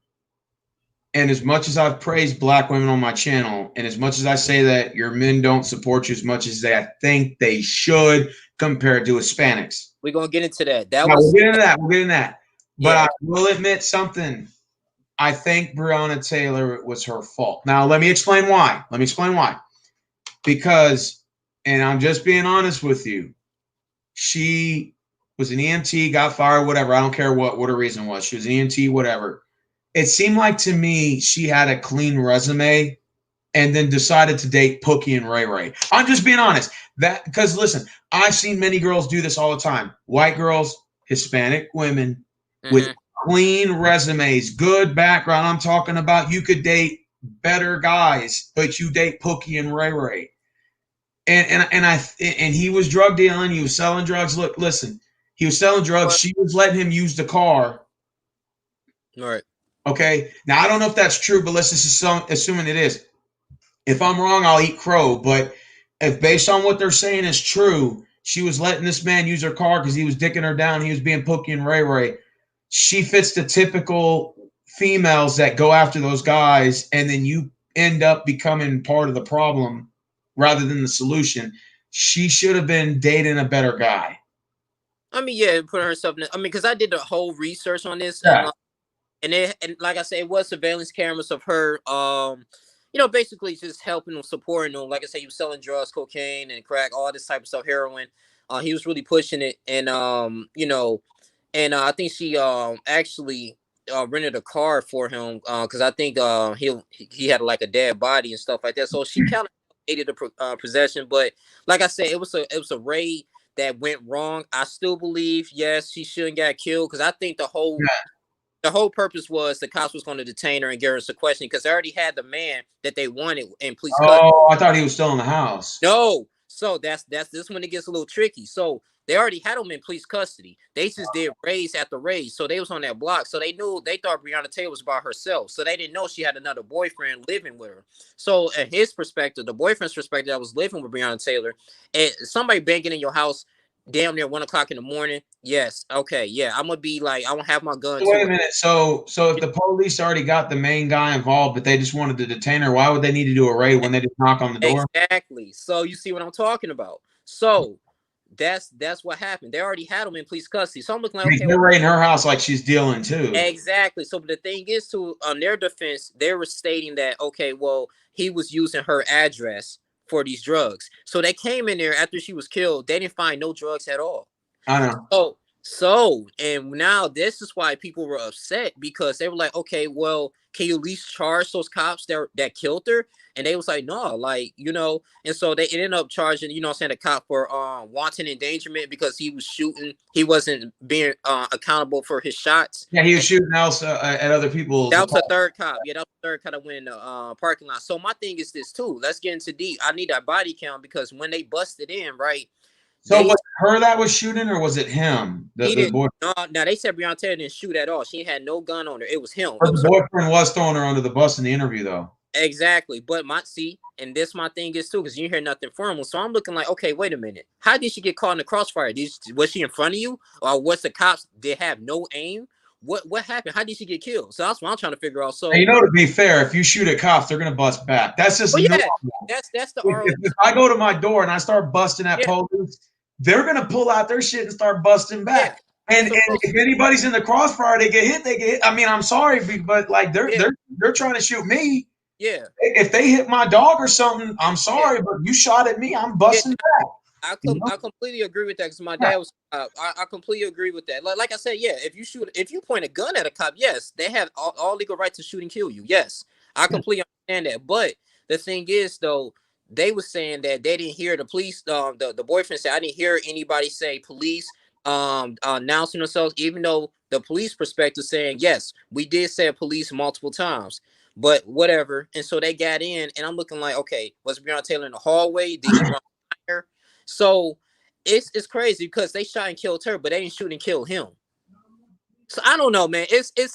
and as much as I've praised black women on my channel, and as much as I say that your men don't support you as much as I think they should compared to Hispanics. We're gonna get into that. We'll get into that. We'll get into that. But Yeah. I will admit something. I think Breonna Taylor was her fault. Now, let me explain why. Because, and I'm just being honest with you, she was an EMT, got fired, whatever. I don't care what her reason was. She was an EMT, whatever. It seemed like to me she had a clean resume and then decided to date Pookie and Ray Ray. I'm just being honest. That because listen, I've seen many girls do this all the time. White girls, Hispanic women with clean resumes, good background. I'm talking about you could date better guys, but you date Pookie and Ray Ray. And he was drug dealing, he was selling drugs. Look, listen, he was selling drugs. She was letting him use the car. All right. Okay. Now I don't know if that's true, but let's just assuming it is. If I'm wrong, I'll eat crow. But if based on what they're saying is true, she was letting this man use her car because he was dicking her down. He was being Pookie and Ray Ray. She fits the typical females that go after those guys, and then you end up becoming part of the problem rather than the solution. She should have been dating a better guy. I mean, yeah, put herself in. I mean, because I did the whole research on this, Yeah. and like I said, it was surveillance cameras of her. Basically just helping them, supporting them. Like I said, he was selling drugs, cocaine, and crack, all this type of stuff, heroin. He was really pushing it, and I think she actually rented a car for him because I think he had like a dead body and stuff like that. So she kind of aided the possession, but like I said, it was a raid that went wrong. I still believe yes, she shouldn't get killed because I think the whole purpose was the cops was going to detain her and get her to question because they already had the man that they wanted in police custody. I thought he was still in the house. No, so that's this when it gets a little tricky. So they already had him in police custody. They just did raids after raids. So they was on that block. So they thought Breonna Taylor was by herself. So they didn't know she had another boyfriend living with her. So at his perspective, the boyfriend's perspective that was living with Breonna Taylor, and somebody banging in your house damn near 1 o'clock in the morning. Yes. Okay. Yeah. I'm gonna be like, I won't have my gun. So wait a minute. So if the police already got the main guy involved, but they just wanted to detain her, why would they need to do a raid when they just knock on the door? Exactly. So you see what I'm talking about. So that's what happened. They already had him in police custody. So I'm looking like, okay, they're raiding her house like she's dealing too. Exactly. So the thing is, on their defense, they were stating that okay, well, he was using her address for these drugs. So they came in there after she was killed. They didn't find no drugs at all. I know. So and now this is why people were upset because they were like, okay, well, can you at least charge those cops that killed her? And they was like, no, and so they ended up charging, the cop for wanton endangerment because he was shooting. He wasn't being accountable for his shots. Yeah, he was shooting else at other people. That was a third cop. Yeah, that was the third cop that went in the parking lot. So my thing is this too. Let's get into deep. I need that body count because when they busted in, right? So was it her that was shooting, or was it him? The boy. No, now they said Breonna Taylor didn't shoot at all. She had no gun on her. It was him. The boyfriend was throwing her under the bus in the interview, though. Exactly, but my thing is too because you hear nothing from him. So I'm looking like, okay, wait a minute. How did she get caught in the crossfire? Was she in front of you, or was the cops? They have no aim. What happened? How did she get killed? So that's what I'm trying to figure out. So to be fair, if you shoot at cops, they're gonna bust back. That's just that's the if I go to my door and I start busting at police, they're gonna pull out their shit and start busting back. And if anybody's in the crossfire, they get hit. They get hit. I mean, I'm sorry, but like they're trying to shoot me. Yeah. If they hit my dog or something, I'm sorry, but you shot at me, I'm busting back. I completely agree with that because my dad was. I completely agree with that. Like I said, yeah. If you point a gun at a cop, yes, they have all legal right to shoot and kill you. Yes, I completely understand that. But the thing is, though, they were saying that they didn't hear the police. The boyfriend said I didn't hear anybody say police announcing themselves, even though the police perspective saying yes, we did say police multiple times. But whatever, and so they got in, and I'm looking like, okay, was Breonna Taylor in the hallway? Did he run fire? So it's crazy because they shot and killed her, but they didn't shoot and kill him. So I don't know, man. It's Yeah,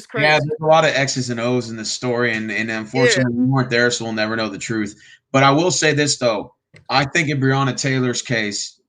crazy. there's a lot of X's and O's in this story, and Yeah. unfortunately, we weren't there, so we'll never know the truth. But I will say this though, I think in Breonna Taylor's case,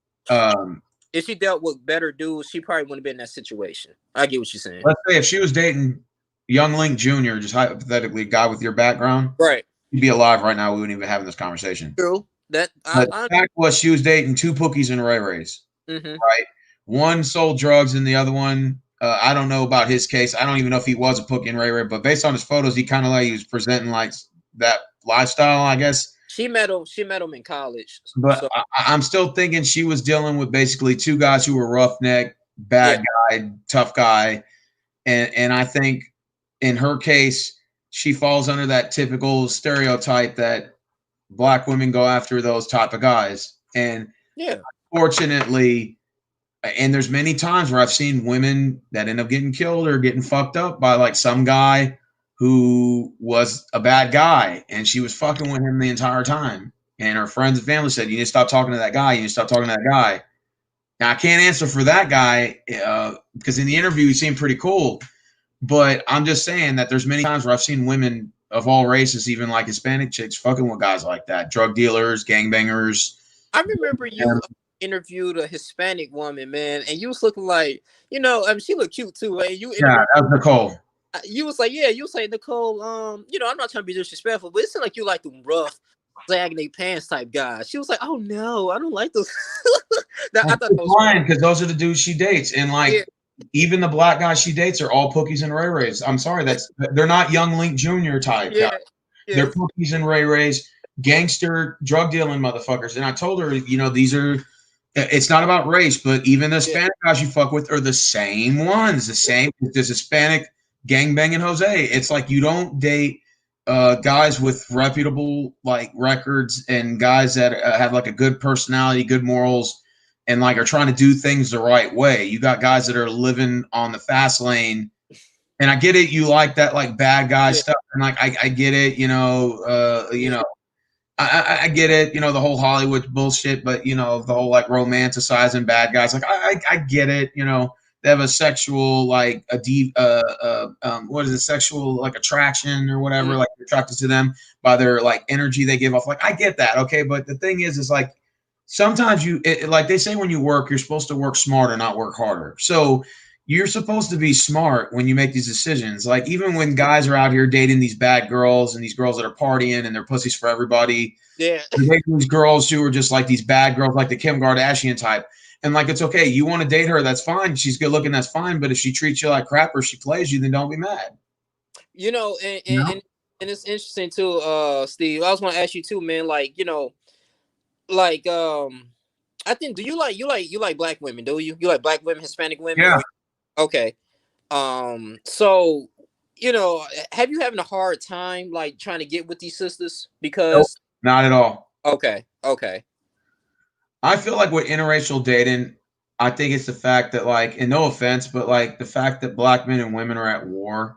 If she dealt with better dudes, she probably wouldn't have been in that situation. I get what you're saying. let's say if she was dating Young Link Jr., just hypothetically, a guy with your background, Right. he'd be alive right now. We wouldn't even having this conversation. True. But the fact was, she was dating two Pookies and Ray Rays, mm-hmm. right? One sold drugs, and the other one, I don't know about his case. I don't even know if he was a Pookie and Ray Ray, but based on his photos, he kind of like he was presenting like that lifestyle, I guess. She met him in college. But So I'm still thinking she was dealing with basically two guys who were roughneck, bad guy, tough guy, and I think in her case, she falls under that typical stereotype that black women go after those type of guys. And yeah. fortunately, and there's many times where I've seen women that end up getting killed or getting fucked up by like some guy who was a bad guy and she was fucking with him the entire time. And her friends and family said, "You need to stop talking to that guy. You need to stop talking to that guy." Now I can't answer for that guy because in the interview he seemed pretty cool. But I'm just saying that there's many times where I've seen women of all races, even like Hispanic chicks, fucking with guys like that, drug dealers, gangbangers. I remember you interviewed a Hispanic woman, man, and you was looking like, I mean, she looked cute too, right? Yeah, that was Nicole. You was like, Nicole, I'm not trying to be disrespectful, but it seemed like you like them rough, sagging their pants type guys. She was like, oh no, I don't like those. I thought that was fine because those are the dudes she dates, and like even the black guys she dates are all Pookies and Ray Rays. I'm sorry, they're not Young Link Jr. type. Yeah. They're Pookies and Ray Rays, gangster drug dealing motherfuckers. And I told her, these are. It's not about race, but even the Hispanic guys you fuck with are the same ones. The same. There's Hispanic gangbanging Jose. It's like you don't date guys with reputable like records and guys that have like a good personality, good morals, and like are trying to do things the right way. You got guys that are living on the fast lane, and I get it. You like that like bad guy stuff, and like I get it. I get it. The whole Hollywood bullshit, but the whole like romanticizing bad guys. Like I get it. They have a sexual like what is it, sexual like attraction or whatever, like you're attracted to them by their like energy they give off. Like I get that, okay, but the thing is like sometimes like they say when you work, you're supposed to work smarter, not work harder. So you're supposed to be smart when you make these decisions. Like even when guys are out here dating these bad girls and these girls that are partying and they're pussies for everybody, yeah, these girls who are just like these bad girls, like the Kim Kardashian type. And like, it's okay. You want to date her. That's fine. She's good looking. That's fine. But if she treats you like crap or she plays you, then don't be mad. And it's interesting too, Steve. I was going to ask you too, man. Like, like, I think, do you like black women? Do you like black women, Hispanic women? Yeah. Okay. So, have you having a hard time like trying to get with these sisters? Because nope, not at all. Okay. I feel like with interracial dating, I think it's the fact that like, and no offense, but like the fact that black men and women are at war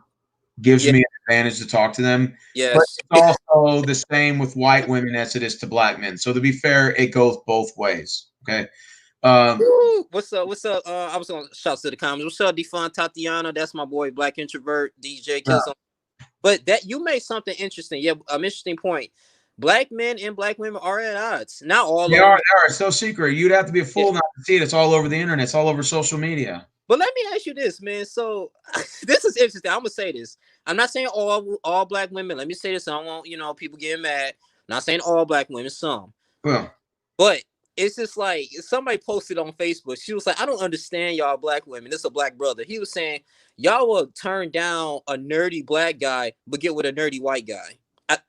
gives me an advantage to talk to them. Yes. But it's also the same with white women as it is to black men. So to be fair, it goes both ways. Okay. What's up? I was gonna shout to the comments. What's up, Defon Tatiana? That's my boy, Black Introvert, DJ Killzone. But that you made something interesting. Yeah, an interesting point. Black men and black women are at odds. Not all. They are. It's so secret. You'd have to be a fool not to see it. It's all over the internet. It's all over social media. But let me ask you this, man. So this is interesting. I'm gonna say this. I'm not saying all black women. Let me say this. I don't want people getting mad. I'm not saying all black women. Some. Well, but it's just like somebody posted on Facebook. She was like, I don't understand y'all black women. This is a black brother. He was saying y'all will turn down a nerdy black guy, but get with a nerdy white guy.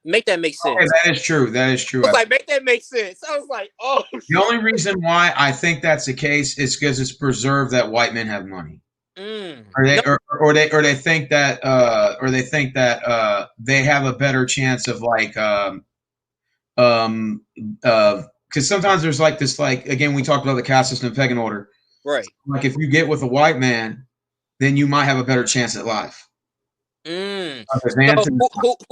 Make that make sense. Okay, that is true. That is true. I was like, make that make sense. I was like, oh. The only reason why I think that's the case is because it's preserved that white men have money, or they think that they have a better chance of like because sometimes there's like this like again we talked about the caste system pecking order, right? Like if you get with a white man, then you might have a better chance at life. So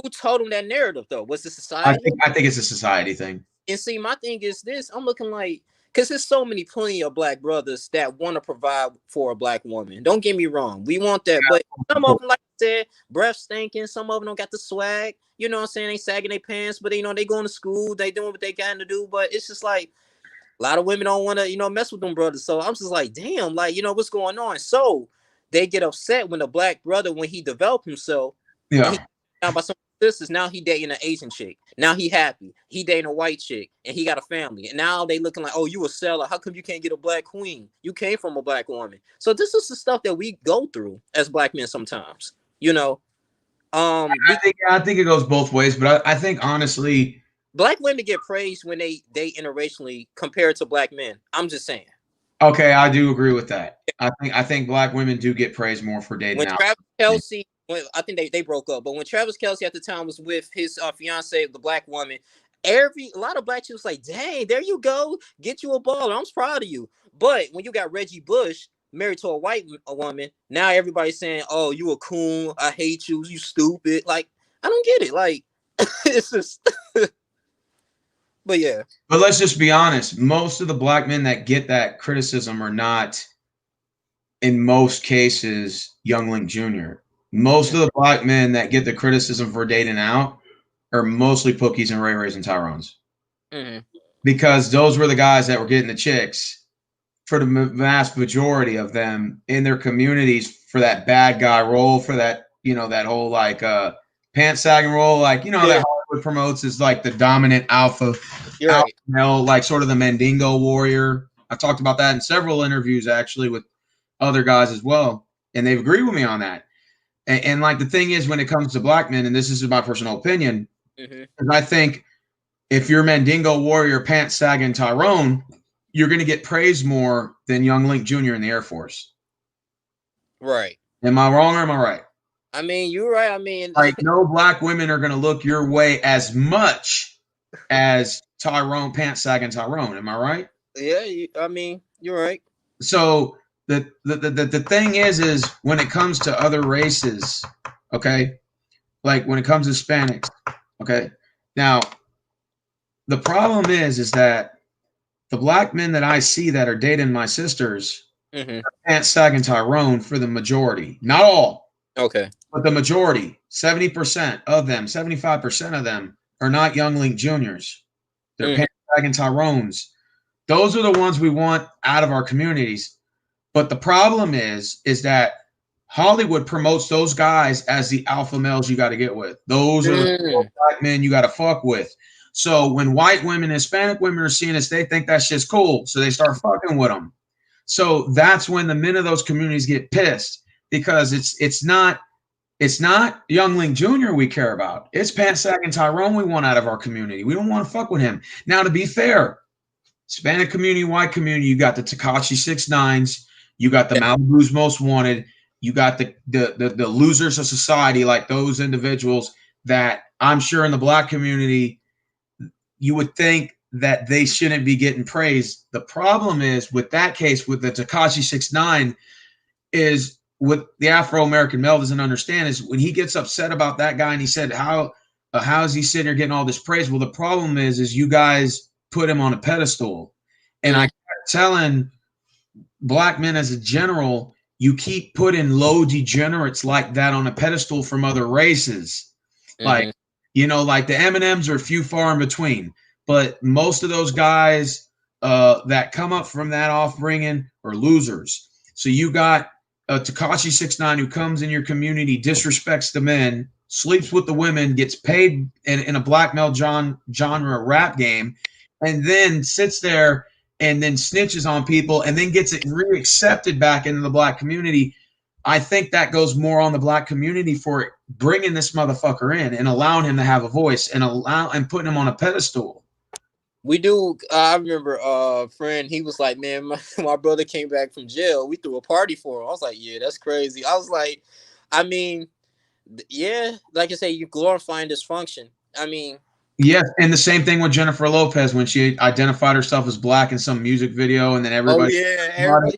who told him that narrative though? Was the society? I think it's a society thing. And see, my thing is this: I'm looking like because there's so many plenty of black brothers that want to provide for a black woman. Don't get me wrong, we want that, but some of them, like I said, breath stinking. Some of them don't got the swag. You know what I'm saying? They sagging their pants, but they going to school. They doing what they got to do. But it's just like a lot of women don't want to mess with them brothers. So I'm just like, damn, like what's going on? So they get upset when the black brother, when he developed himself, and he by some sisters, now he dating an Asian chick. Now he happy. He dating a white chick, and he got a family. And now they looking like, oh, you a seller. How come you can't get a black queen? You came from a black woman. So this is the stuff that we go through as black men sometimes. I think it goes both ways, but I think honestly, black women get praised when they date interracially compared to black men. I'm just saying. Okay, I do agree with that. I think black women do get praised more for dating. When Travis Kelce, I think they broke up, but when Travis Kelce at the time was with his fiance, the black woman, a lot of black chicks was like, dang, there you go, get you a baller. I'm proud of you. But when you got Reggie Bush married to a white woman, now everybody's saying, oh, you a coon, I hate you, you stupid. Like, I don't get it. Like, it's just but yeah. But let's just be honest. Most of the black men that get that criticism are not, in most cases, Young Link Jr. Most of the black men that get the criticism for dating out are mostly Pookies and Ray Rays and Tyrones. Mm-hmm. Because those were the guys that were getting the chicks for the vast majority of them in their communities for that bad guy role, for that, that whole like pants sagging role, like, that Hollywood promotes is like the dominant alpha male, like sort of the Mandingo warrior. I've talked about that in several interviews actually with other guys as well, and they've agreed with me on that. And like the thing is, when it comes to black men, and this is my personal opinion, I think if you're Mandingo warrior, pants sagging Tyrone, you're going to get praised more than Young Link Jr. in the Air Force. Right. Am I wrong or am I right? I mean, you're right. I mean, like no black women are going to look your way as much as Tyrone, pants sagging Tyrone. Am I right? Yeah. I mean, you're right. So the thing is when it comes to other races, okay, like when it comes to Hispanics, okay, now the problem is that the black men that I see that are dating my sisters, pants sagging Tyrone for the majority, not all, okay, but the majority, 70% of them, 75% of them are not Young Link Juniors. They're pants sagging Tyrones. Those are the ones we want out of our communities. But the problem is that Hollywood promotes those guys as the alpha males you got to get with. Those are the black men you got to fuck with. So when white women, Hispanic women are seeing us, they think that shit's cool. So they start fucking with them. So that's when the men of those communities get pissed, because it's not Young Link Jr. we care about. It's pants sagging Tyrone we want out of our community. We don't want to fuck with him. Now, to be fair, Hispanic community, white community, you got the Tekashi 6ix9ines, you got the Malibu's Most Wanted, you got the losers of society, like those individuals that I'm sure in the black community you would think that they shouldn't be getting praised. The problem is with that case, with the Tekashi 6ix9ine, is what the Afro-American male doesn't understand is when he gets upset about that guy and he said, how is he sitting here getting all this praise? Well, the problem is you guys put him on a pedestal. And I kept telling black men as a general, you keep putting low degenerates like that on a pedestal from other races. Like, like the Eminems are few far in between, but most of those guys that come up from that offbringing are losers. So you got Tekashi 6ix9ine who comes in your community, disrespects the men, sleeps with the women, gets paid in a black male genre rap game, and then sits there and then snitches on people and then gets it reaccepted back into the black community. I think that goes more on the black community for bringing this motherfucker in and allowing him to have a voice and putting him on a pedestal. We do. I remember a friend, he was like, man, my brother came back from jail. We threw a party for him. I was like, yeah, that's crazy. I was like, I mean, yeah, like I say, you glorifying dysfunction. I mean, yes, and the same thing with Jennifer Lopez when she identified herself as black in some music video, and then everybody. Oh yeah, everybody.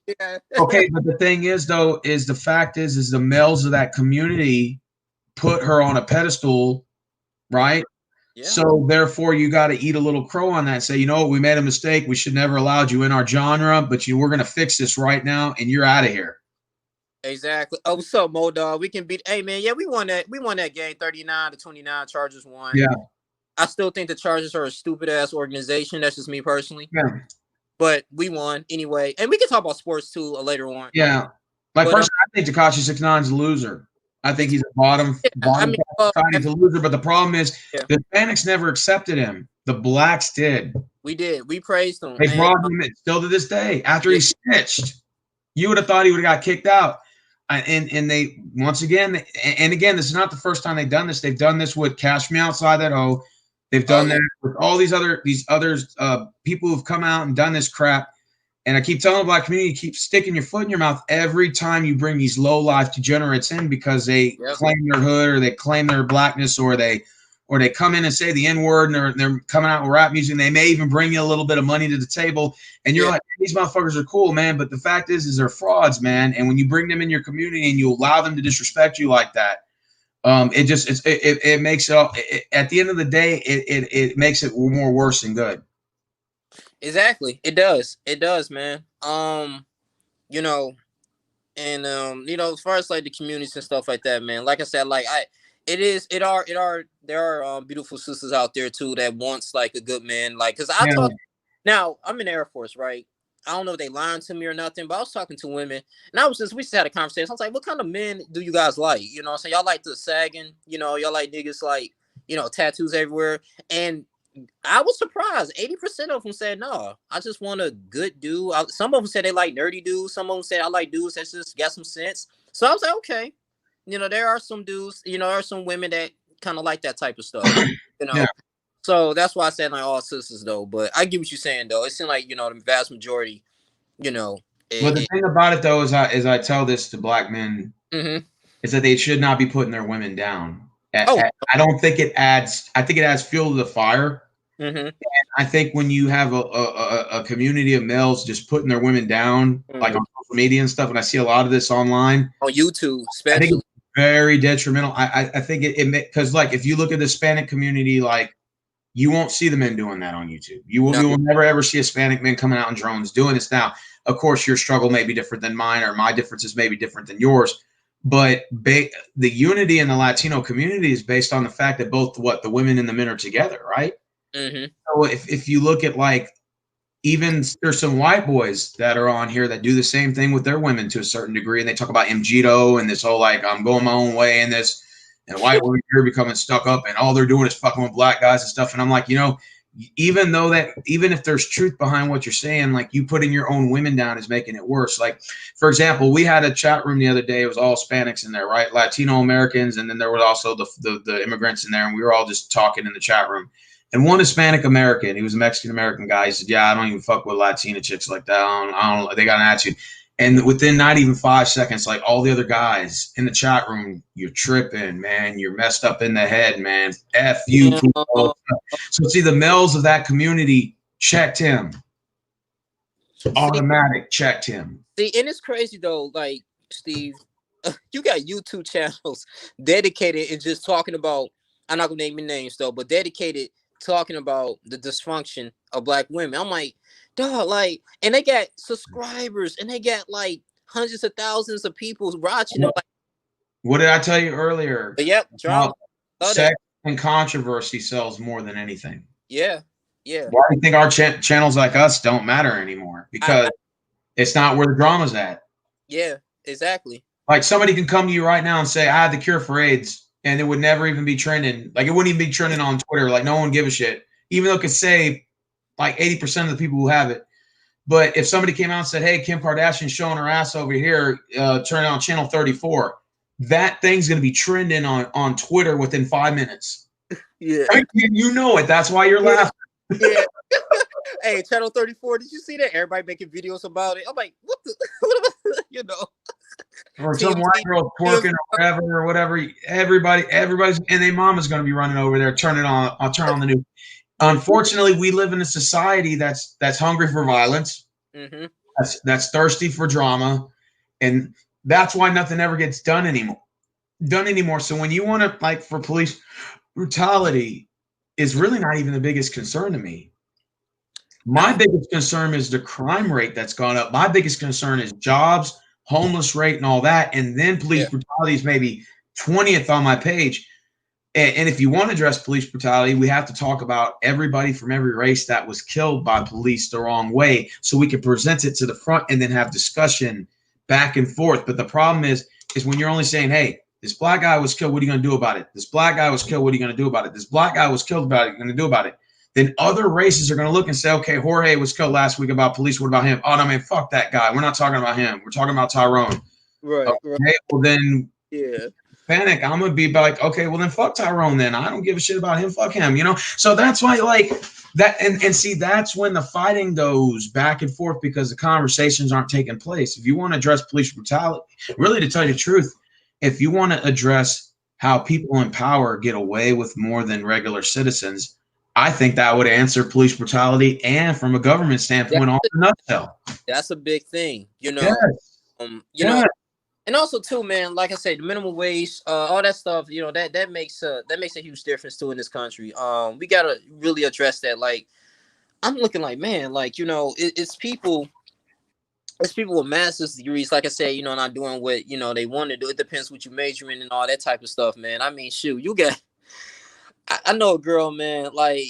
Okay, but the thing is, though, is the fact is the males of that community put her on a pedestal, right? Yeah. So therefore, you got to eat a little crow on that and say, you know what, we made a mistake. We should never allowed you in our genre, but we're going to fix this right now, and you're out of here. Exactly. Oh, what's up, Mo Dog? We can beat. Hey, man. Yeah, we won that. We won that game, 39-29. Chargers won. Yeah, I still think the Chargers are a stupid ass organization. That's just me personally. yeah, But we won anyway, and we can talk about sports too later on. yeah. Like But personally, I think Takashi 6ix9ine is a loser. I think he's a bottom I mean, side. He's a loser. But the problem is, yeah, the Hispanics never accepted him. The blacks did. we did. We praised him. They And, brought him in still to this day after he snitched. You would have thought he would have got kicked out. And they once again, and again, this is not the first time they've done this. They've done this with Cash Me Outside That Hoe. They've done that with all these others people who've come out and done this crap. And I keep telling the black community, keep sticking your foot in your mouth every time you bring these low life degenerates in, because they claim their hood, or they claim their blackness, or they come in and say the N-word, and they're coming out with rap music, and they may even bring you a little bit of money to the table. And you're like, these motherfuckers are cool, man. But the fact is they're frauds, man. And when you bring them in your community and you allow them to disrespect you like that, it makes it, at the end of the day, it makes it more worse than good. Exactly. It does, man. You know, and as far as like the communities and stuff like that, man, like I said, like there are beautiful sisters out there too that wants like a good man, like, because now I'm in the Air Force, right? I don't know if they lying to me or nothing, but I was talking to women, and we just had a conversation. I was like, what kind of men do you guys like? You know what I'm saying? Y'all like the sagging, y'all like niggas like, tattoos everywhere. And I was surprised. 80% of them said, no, I just want a good dude. Some of them said they like nerdy dudes. Some of them said, I like dudes that's just got some sense. So I was like, okay. There are some dudes, there are some women that kind of like that type of stuff, Yeah. So that's why I said like all sisters though. But I get what you're saying though. It seems like, the vast majority, Well, the thing about it though is I tell this to black men, is that they should not be putting their women down. I don't think it adds. I think it adds fuel to the fire. And I think when you have a community of males just putting their women down, like on social media and stuff, and I see a lot of this online on YouTube, especially. I think it's very detrimental. I think it because like if you look at the Hispanic community, like you won't see the men doing that on YouTube. You will never ever see Hispanic men coming out on drones doing this. Now, of course, your struggle may be different than mine, or my differences may be different than yours. But the unity in the Latino community is based on the fact that both the women and the men are together, right? So if you look at like, even there's some white boys that are on here that do the same thing with their women to a certain degree, and they talk about MGTO and this whole like I'm going my own way in this, and white women here becoming stuck up, and all they're doing is fucking with black guys and stuff. And I'm like, even if there's truth behind what you're saying, like you putting your own women down is making it worse. Like, for example, we had a chat room the other day. It was all Hispanics in there, right? Latino Americans, and then there was also the immigrants in there, and we were all just talking in the chat room. And one Hispanic American, he was a Mexican American guy. He said, "Yeah, I don't even fuck with Latina chicks like that. I don't. They got an attitude." And within not even 5 seconds, like all the other guys in the chat room, you're tripping, man. You're messed up in the head, man. F you. So see, the males of that community checked him. Automatic checked him. See, and it's crazy though. Like, Steve, you got YouTube channels dedicated and just talking about. I'm not gonna name your names though, but dedicated talking about the dysfunction of black women. I'm like, dog, like, and they got subscribers and they got like hundreds of thousands of people watching them. Like, what did I tell you earlier? But yep, drama. Sex and controversy sells more than anything. Yeah. Why do you think our channels like us don't matter anymore? Because it's not where the drama's at. Yeah, exactly. Like somebody can come to you right now and say, I have the cure for AIDS. And it would never even be trending. Like it wouldn't even be trending on Twitter. Like no one give a shit. Even though it could say like 80% of the people who have it. But if somebody came out and said, hey, Kim Kardashian's showing her ass over here, turn on channel 34, that thing's going to be trending on Twitter within 5 minutes. Yeah. You know it. That's why you're laughing. Yeah. Hey, channel 34, did you see that? Everybody making videos about it. I'm like, what the, Or some white girl twerking or whatever. Everybody's and their mama's going to be running over there. Turn on the news. Unfortunately, we live in a society that's hungry for violence. That's thirsty for drama, and that's why nothing ever gets done anymore. So when you want to, like, for police brutality, is really not even the biggest concern to me. My biggest concern is the crime rate that's gone up. My biggest concern is jobs, homeless rate, and all that. And then police brutality is maybe 20th on my page. And if you want to address police brutality, we have to talk about everybody from every race that was killed by police the wrong way, so we can present it to the front and then have discussion back and forth. But the problem is when you're only saying, hey, this black guy was killed, what are you going to do about it? This black guy was killed, what are you going to do about it? This black guy was killed, what are you going to do about it? Then other races are going to look and say, okay, Jorge was killed last week about police. What about him? Oh, no, man, fuck that guy. We're not talking about him. We're talking about Tyrone. Right. Okay, right. well, then Yeah. Panic, I'm gonna be like, okay, well then fuck Tyrone then. I don't give a shit about him, fuck him, you know? So that's why like that and see that's when the fighting goes back and forth because the conversations aren't taking place. If you want to address police brutality, really to tell you the truth, if you want to address how people in power get away with more than regular citizens, I think that would answer police brutality and from a government standpoint all in a nutshell. That's a big thing, you know. Yes. You know, and also too, man, like I said, the minimum wage, all that stuff, you know, that makes a huge difference too in this country. We gotta really address that. Like, I'm looking like, man, like, you know, it's people with master's degrees, like I said, you know, not doing what, you know, they want to do. It depends what you major in and all that type of stuff, man. I mean, shoot, you got I know a girl, man, like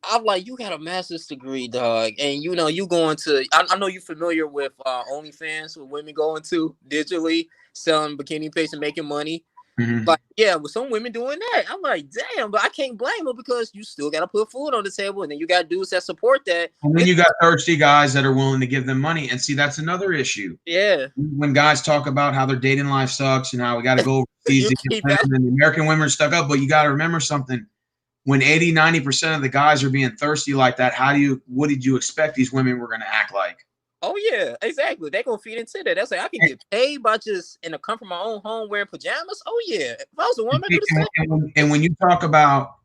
I'm like, you got a master's degree, dog, and you know you going to. I know you're familiar with OnlyFans, with women going to digitally selling bikini pics and making money. Mm-hmm. Like, yeah, with some women doing that, I'm like, damn, but I can't blame them because you still got to put food on the table, and then you got dudes that support that. And then you got thirsty guys that are willing to give them money, and see that's another issue. Yeah, when guys talk about how their dating life sucks and how we got to go overseas to get them, and the American women are stuck up, but you got to remember something. When 80-90% of the guys are being thirsty like that, what did you expect these women were going to act like? Oh yeah, exactly. They're gonna feed into that. That's like I can get paid by just in the comfort of my own home wearing pajamas. Oh yeah, if I was a woman, I do and when you talk about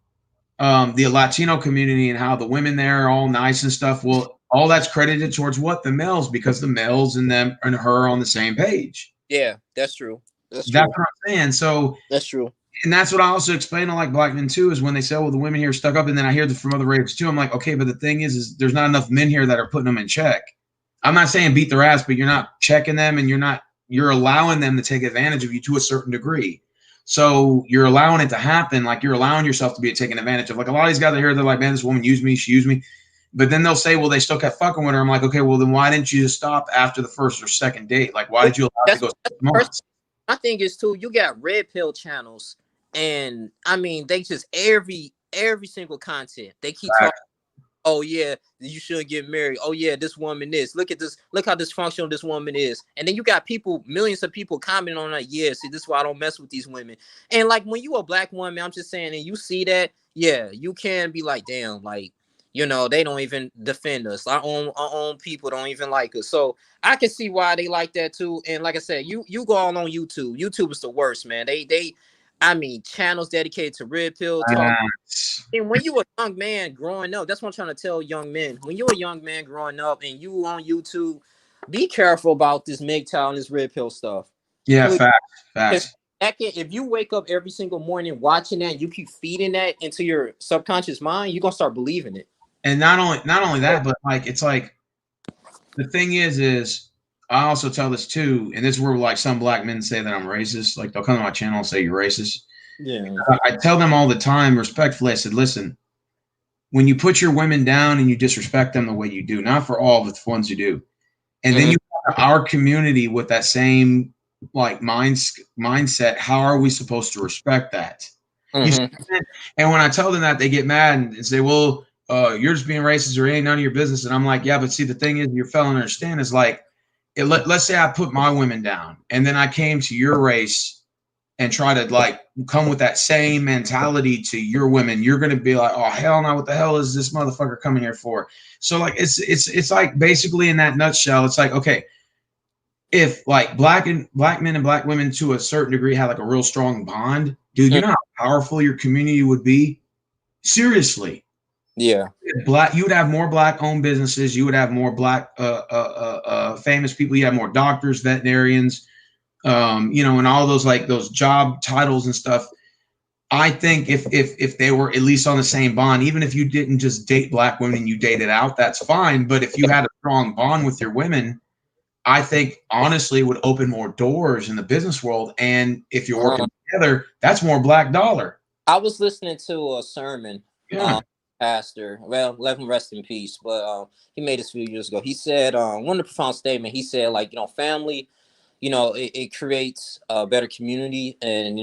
the Latino community and how the women there are all nice and stuff, well, all that's credited towards what? The males, because the males and them and her are on the same page. Yeah, that's true. That's what I'm saying. So that's true. And that's what I also explain to like black men too, is when they say, well, the women here are stuck up, and then I hear from other races too. I'm like, okay, but the thing is there's not enough men here that are putting them in check. I'm not saying beat their ass, but you're not checking them, and you're allowing them to take advantage of you to a certain degree. So you're allowing it to happen, like you're allowing yourself to be taken advantage of. Like a lot of these guys are here, they're like, man, this woman used me, she used me. But then they'll say, well, they still kept fucking with her. I'm like, okay, well, then why didn't you just stop after the first or second date? Like, why did you allow it to go 6 months? My thing is too, you got red pill channels, and I mean, they just every single content they keep talking. Oh yeah, you shouldn't get married. Oh yeah, this woman is. Look at this. Look how dysfunctional this woman is. And then you got people, millions of people commenting on that. Yeah, see, this is why I don't mess with these women. And like when you a black woman, I'm just saying, and you see that, yeah, you can be like, damn, like, you know, they don't even defend us. Our own people don't even like us. So I can see why they like that too. And like I said, you go all on YouTube. YouTube is the worst, man. I mean, channels dedicated to red pill talk. And when you a young man growing up, that's what I'm trying to tell young men. When you're a young man growing up and you on YouTube, be careful about this MGTOW and this red pill stuff. Yeah, facts. If you wake up every single morning watching that, you keep feeding that into your subconscious mind, you're gonna start believing it. And not only that, but like it's like the thing is I also tell this too, and this is where like some black men say that I'm racist. Like they'll come to my channel and say you're racist. Yeah. I tell them all the time, respectfully, I said, listen, when you put your women down and you disrespect them the way you do, not for all, but the ones you do, and then you have our community with that same like mindset, how are we supposed to respect that? And when I tell them that, they get mad and say, well, you're just being racist or it ain't none of your business. And I'm like, yeah, but see, the thing is, you're failing to understand is like, let's say I put my women down and then I came to your race and try to like come with that same mentality to your women, you're going to be like, oh, hell no, what the hell is this motherfucker coming here for? So like, it's like basically in that nutshell, it's like, okay, if like black men and black women to a certain degree had like a real strong bond, dude, you know how powerful your community would be? Seriously. Yeah. You would have more black owned businesses. You would have more black famous people. You have more doctors, veterinarians, you know, and all those like those job titles and stuff. I think if they were at least on the same bond, even if you didn't just date black women and you dated out, that's fine. But if you had a strong bond with your women, I think honestly it would open more doors in the business world. And if you're Uh, working together, that's more black dollar. I was listening to a sermon, Yeah. pastor. Well, let him rest in peace. But he made this a few years ago. He said one of the profound statement. He said, like, family, it creates a better community, and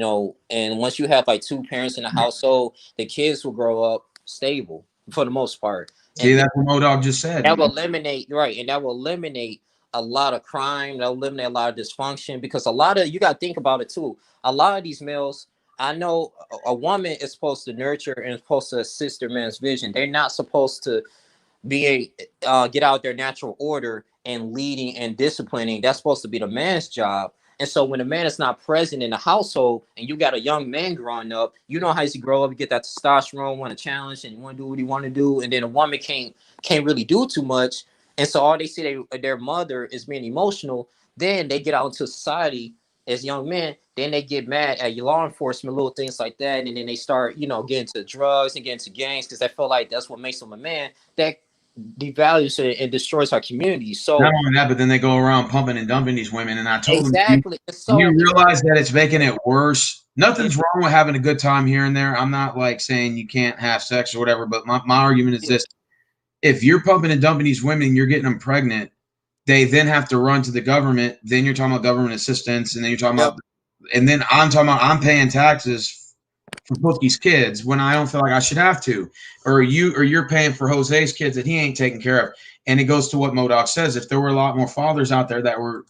and once you have like two parents in the household, the kids will grow up stable for the most part, See, and that's what Modog just said. that will eliminate, right, and that will eliminate a lot of crime. That will eliminate a lot of dysfunction, because a lot of, you got to think about it too. A lot of these males, I know a woman is supposed to nurture and supposed to assist their man's vision. They're not supposed to be get out their natural order and leading and disciplining. That's supposed to be the man's job. And so when a man is not present in the household, and you got a young man growing up, you know how he grow up, you get that testosterone, want to challenge, and you want to do what he want to do, and then a woman can't really do too much, and so all they see their mother is being emotional. Then they get out into society as young men, then they get mad at your law enforcement, little things like that, and then they start, getting to drugs and getting to gangs, because they feel like that's what makes them a man. That devalues and destroys our community. Not So only that, but then they go around pumping and dumping these women. And I told them, exactly. you So realize that it's making it worse. Nothing's wrong with having a good time here and there. I'm not like saying you can't have sex or whatever, but my argument is this. If you're pumping and dumping these women, you're getting them pregnant, they then have to run to the government. Then you're talking about government assistance, and then you're talking about, and then I'm talking about I'm paying taxes for Bookie's kids when I don't feel like I should have to, or you're paying for Jose's kids that he ain't taking care of. And it goes to what Modoc says. If there were a lot more fathers out there that were,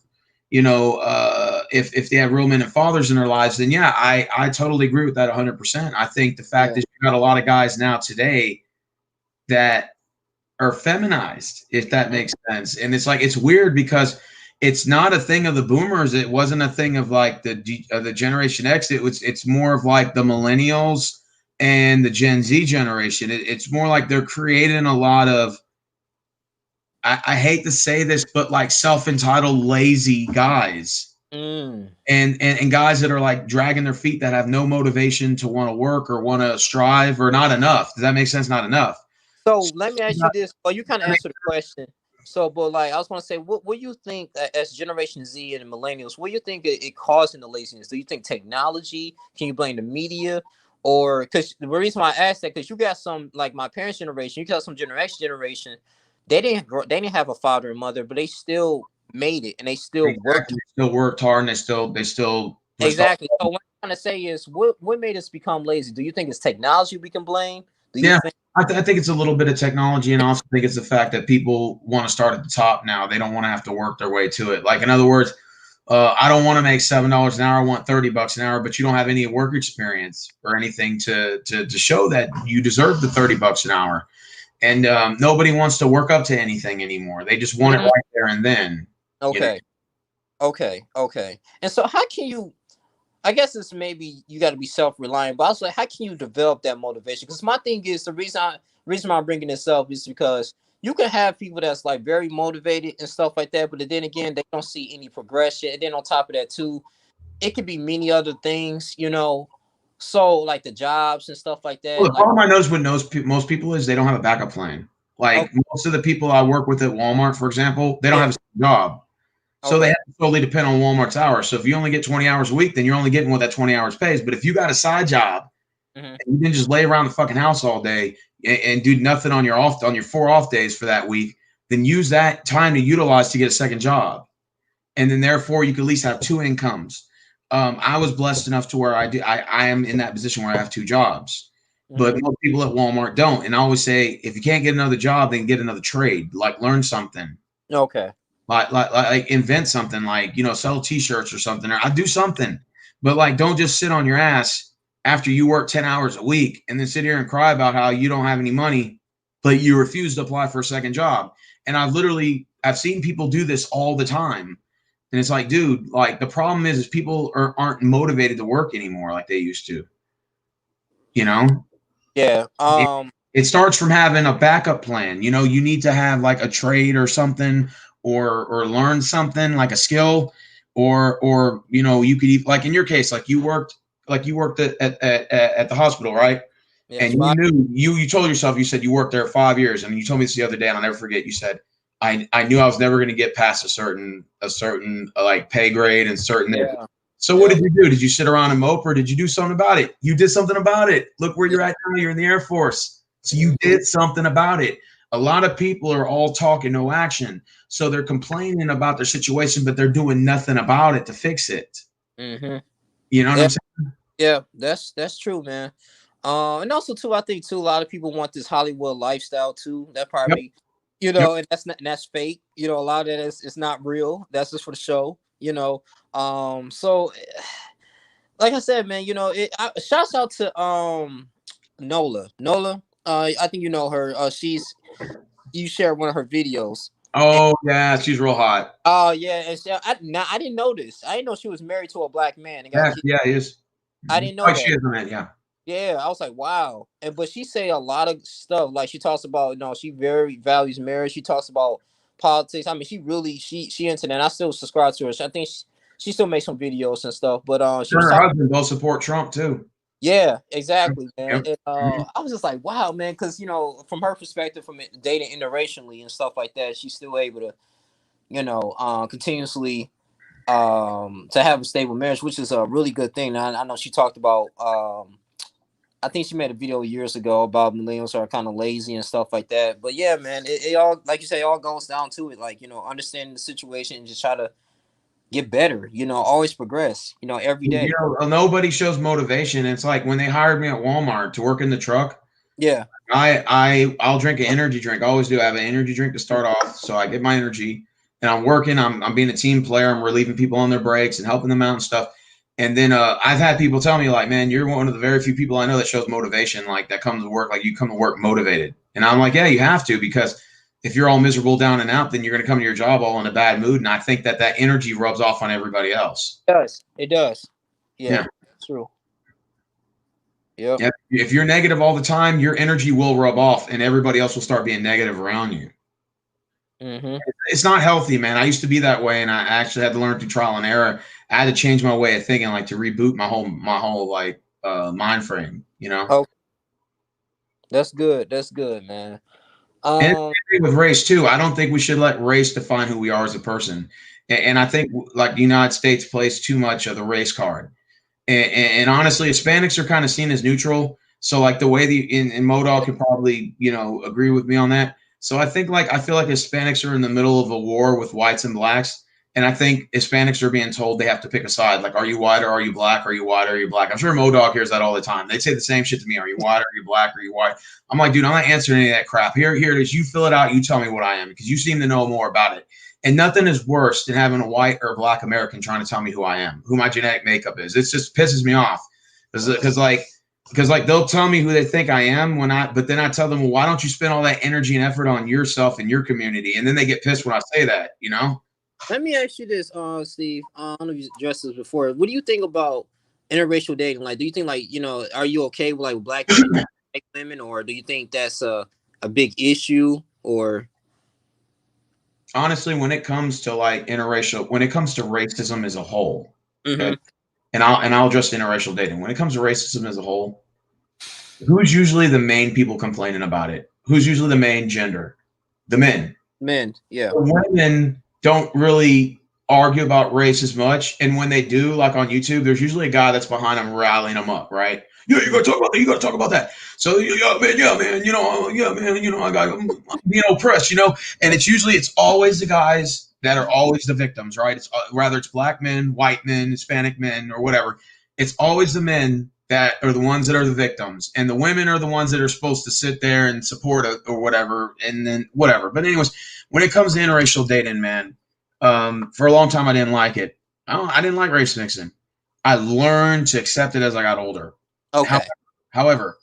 if they had real men and fathers in their lives, then yeah, I totally agree with that 100%. I think the fact that you got a lot of guys now today that are feminized, if that makes sense. And it's like, it's weird because it's not a thing of the boomers. It wasn't a thing of like the Generation X. It's more of like the millennials and the Gen Z generation. It's more like they're creating a lot of, I hate to say this, but like self-entitled, lazy guys. And guys that are like dragging their feet, that have no motivation to want to work or want to strive, or not enough. Does that make sense? Not enough. So let me ask you this. Well, you kind of answered the question. So, but like, I was going to say, what do you think, as Generation Z and millennials, what do you think it causing the laziness? Do you think technology? Can you blame the media? Or, because the reason why I asked that, because you got some, like my parents' generation, you got some generation, they didn't have a father and mother, but they still made it, and they still worked. They still worked hard, and they still exactly. So what I'm trying to say is, what made us become lazy? Do you think it's technology we can blame? Do you think? I think it's a little bit of technology, and I also think it's the fact that people want to start at the top now. They don't want to have to work their way to it. Like, in other words, I don't want to make $7 an hour. I want $30 an hour, but you don't have any work experience or anything to show that you deserve the $30 an hour. And nobody wants to work up to anything anymore. They just want it right there and then. Okay. Okay. And so how can you, I guess it's maybe you got to be self-reliant, but also how can you develop that motivation? Because my thing is, the reason why I'm bringing this up is because you can have people that's like very motivated and stuff like that, but then again, they don't see any progression. And then on top of that too, it could be many other things, so like the jobs and stuff like that. Well, the problem I notice with most people is they don't have a backup plan. Like most of the people I work with at Walmart, for example, they don't have a job. So they have to solely depend on Walmart's hours. So if you only get 20 hours a week, then you're only getting what that 20 hours pays. But if you got a side job, and you can just lay around the fucking house all day and do nothing on your 4 off days for that week, then use that time to utilize to get a second job. And then therefore you can at least have 2 incomes. I was blessed enough to where I am in that position where I have 2 jobs. But most people at Walmart don't. And I always say, if you can't get another job, then get another trade, like learn something. Okay. Like invent something, like, sell t-shirts or something, or I do something, but like, don't just sit on your ass after you work 10 hours a week and then sit here and cry about how you don't have any money, but you refuse to apply for a second job. And I've seen people do this all the time. And it's like, dude, like the problem is people aren't motivated to work anymore like they used to, Yeah. It starts from having a backup plan. You need to have like a trade or something, or learn something like a skill, or you could, like in your case, like you worked like you worked at the hospital, right? Yeah, And you knew you told yourself, you said you worked there 5 years, and you told me this the other day, and I'll never forget. You said, I knew I was never going to get past a certain like pay grade and certain. yeah, So what did you do? Did you sit around and mope, or did you do something about it? You did something about it. Look where you're at now. You're in the Air Force. So you did something about it. A lot of people are all talk and no action. So they're complaining about their situation, but they're doing nothing about it to fix it. Mm-hmm. You know what Yeah, I'm saying? yeah, that's true, man. And also too, I think too, a lot of people want this Hollywood lifestyle too. That Yep. probably, you know, and that's fake. You know, a lot of that is it's not real. That's just for the show. You know, so like I said, man, you know, shouts out to Nola. Nola, I think you know her. You shared one of her videos. Oh yeah, she's real hot. Oh yeah, and I didn't know this. I didn't know she was married to a black man and got Yeah, kids. yeah, he is. I didn't know Like she that. is, man. Yeah. Yeah, I was like, wow. And but she say a lot of stuff. Like she talks about, you know, she very values marriage. She talks about politics. I mean, she really she into that. And I still subscribe to her. I think she still makes some videos and stuff. But she Her was and her talking. husband both support Trump too. Yeah, exactly, man. Yep. And, Mhm. I was just like, wow, man, because you know, from her perspective, from dating interracially and stuff like that, she's still able to, you know, continuously to have a stable marriage, which is a really good thing. Now, I know she talked about I think she made a video years ago about millennials are kind of lazy and stuff like that. But yeah, man, it all, like you say, it all goes down to it. Like, you know, understanding the situation and just try to get better, you know, always progress, you know, every You day. know, nobody shows motivation. It's like when they hired me at Walmart to work in the truck. Yeah. I'll drink an energy drink. I always do. I have an energy drink to start off, so I get my energy, and I'm working. I'm being a team player. I'm relieving people on their breaks and helping them out and stuff. And then I've had people tell me like, man, you're one of the very few people I know that shows motivation, like that comes to work, like you come to work motivated. And I'm like, yeah, you have to, because if you're all miserable down and out, then you're going to come to your job all in a bad mood. And I think that energy rubs off on everybody else. It does. It does. Yeah. Yeah. True. Yep. Yeah. If you're negative all the time, your energy will rub off and everybody else will start being negative around you. Mm-hmm. It's not healthy, man. I used to be that way, and I actually had to learn through trial and error. I had to change my way of thinking, like to reboot my whole like mind frame, you know. Oh, that's good. That's good, man. And Um, with race too, I don't think we should let race define who we are as a person. And I think like the United States plays too much of the race card. And honestly, Hispanics are kind of seen as neutral. So like the way in Modal can probably agree with me on that. So I feel like Hispanics are in the middle of a war with whites and blacks, and I think Hispanics are being told they have to pick a side. Like, are you white or are you black? Are you white or are you black? I'm sure Modal hears that all the time. They say the same shit to me. Are you white? Are you black? Are you white? I'm like, dude, I'm not answering any of that crap. Here it is. You fill it out. You tell me what I am, because you seem to know more about it. And nothing is worse than having a white or black American trying to tell me who I am, who my genetic makeup is. It just pisses me off because they'll tell me who they think I am but then I tell them, well, why don't you spend all that energy and effort on yourself and your community? And then they get pissed when I say that, you know? let me ask you this, Steve. I don't know if you addressed this before. What do you think about interracial dating? Like, do you think, like, you know, are you okay with like black men, black women, or do you think that's a big issue? Or Honestly, when it comes to when it comes to racism as a whole, mm-hmm. okay, and I'll address interracial dating. When it comes to racism as a whole, who's usually the main people complaining about it? Who's usually the main gender? The men. Men, yeah. The women don't really argue about race as much, and when they do, like on YouTube, there's usually a guy that's behind them rallying them up, right? Yeah, you gotta talk about that. You gotta talk about that. So yeah, man, I got I'm being oppressed, and it's always the guys that are always the victims, right? It's whether it's black men, white men, Hispanic men, or whatever. It's always the men that are the ones that are the victims, and the women are the ones that are supposed to sit there and support it or whatever, and then whatever. But anyways, when it comes to interracial dating, man, for a long time I didn't like it. I didn't like race mixing. I learned to accept it as I got older. Okay. However,